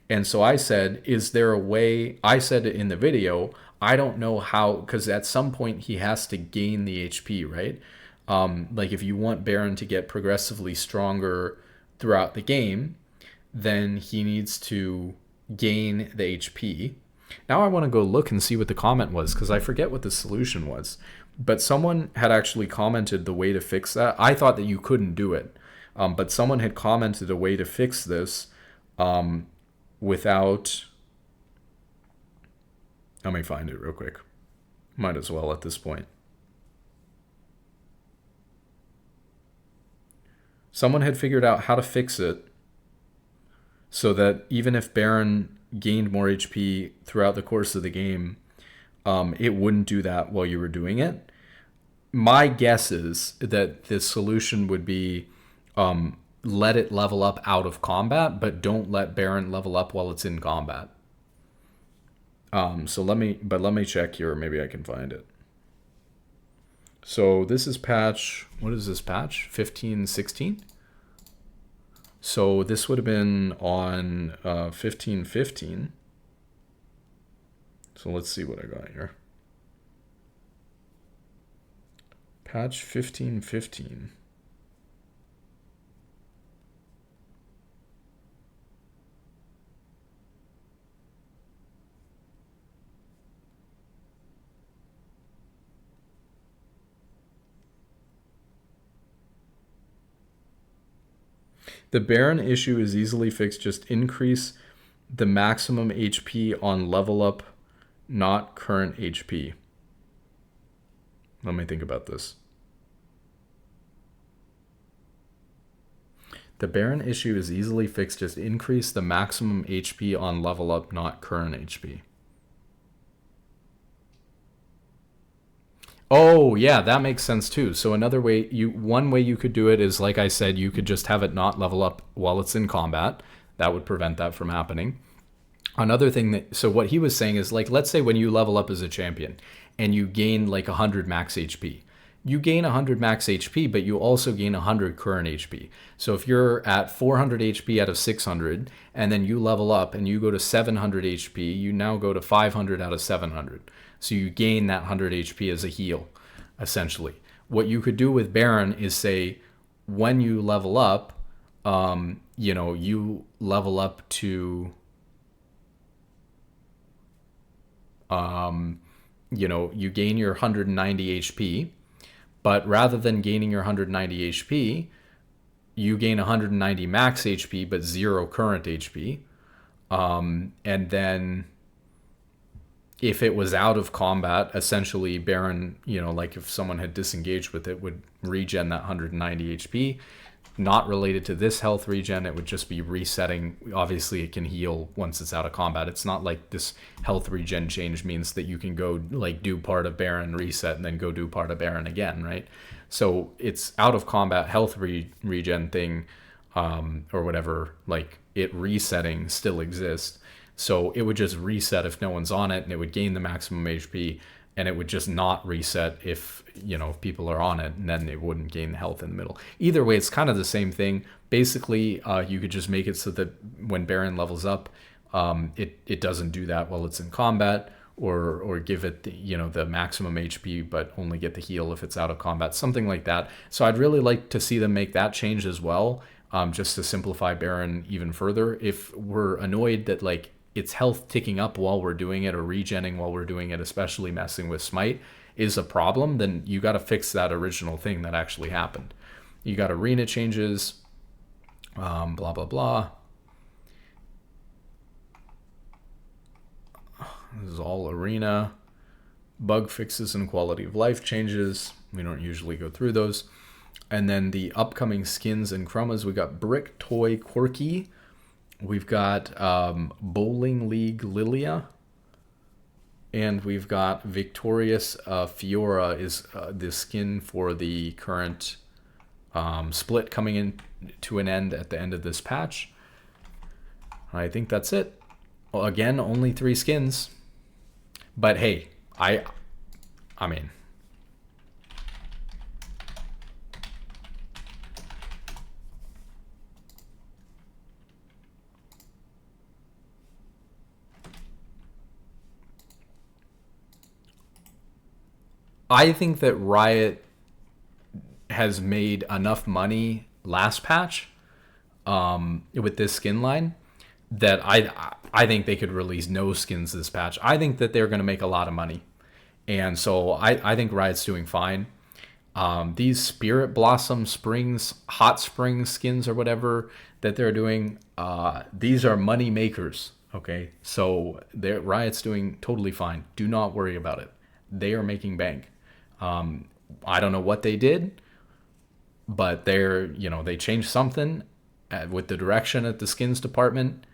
And so I said, is there a way? I said it in the video. I don't know how, because at some point he has to gain the HP, right? If you want Baron to get progressively stronger throughout the game, then he needs to gain the HP. Now I want to go look and see what the comment was, because I forget what the solution was. But someone had actually commented the way to fix that. I thought that you couldn't do it. But someone had commented a way to fix this without... Let me find it real quick. Might as well at this point. Someone had figured out how to fix it so that even if Baron gained more HP throughout the course of the game, it wouldn't do that while you were doing it. My guess is that the solution would be let it level up out of combat, but don't let Baron level up while it's in combat. So let me check here. Maybe I can find it. So this is patch, what is this patch? 15.16? So this would have been on 15.15. So let's see what I got here. Patch 15.15. The Baron issue is easily fixed. Just increase the maximum HP on level up, not current HP. Let me think about this. The Baron issue is easily fixed. Just increase the maximum HP on level up, not current HP. Oh, yeah, that makes sense too. So another way, one way you could do it is, like I said, you could just have it not level up while it's in combat. That would prevent that from happening. Another thing that, so what he was saying is, like, let's say when you level up as a champion and you gain like 100 max HP. You gain 100 max HP, but you also gain 100 current HP. So if you're at 400 HP out of 600, and then you level up and you go to 700 HP, you now go to 500 out of 700. So you gain that 100 HP as a heal, essentially. What you could do with Baron is say, when you level up, you level up to, you gain your 190 HP, but rather than gaining your 190 HP, you gain 190 max HP, but 0 current HP. And then if it was out of combat, essentially Baron, like if someone had disengaged with it, would regen that 190 HP. Not related to this health regen, it would just be resetting. Obviously, it can heal once it's out of combat. It's not like this health regen change means that you can go like do part of Baron, reset, and then go do part of Baron again, right? So it's out of combat health regen thing, or whatever, like it resetting still exists. So it would just reset if no one's on it, and it would gain the maximum HP, and it would just not reset if people are on it, and then it wouldn't gain health in the middle. Either way, it's kind of the same thing. Basically, you could just make it so that when Baron levels up, it doesn't do that while it's in combat, or give it the maximum HP, but only get the heal if it's out of combat, something like that. So I'd really like to see them make that change as well, just to simplify Baron even further. If we're annoyed that like its health ticking up while we're doing it, or regenning while we're doing it, especially messing with Smite, is a problem, then you got to fix that original thing that actually happened. You got arena changes, blah, blah, blah. This is all arena. Bug fixes and quality of life changes. We don't usually go through those. And then the upcoming skins and chromas, we got Brick Toy Quirky. We've got Bowling League Lilia, and we've got Victorious Fiora is the skin for the current split coming in to an end at the end of this patch. I think that's it. Well, again, only 3 skins, but hey, I mean, I think that Riot has made enough money last patch with this skin line that I think they could release no skins this patch. I think that they're going to make a lot of money. And so I think Riot's doing fine. These Spirit Blossom Springs, Hot Springs skins or whatever that they're doing, these are money makers. Okay, so Riot's doing totally fine. Do not worry about it. They are making bank. I don't know what they did, but they changed something with the direction at the skins department,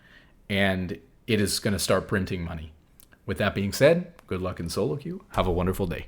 and it is going to start printing money. With that being said, good luck in solo queue. Have a wonderful day.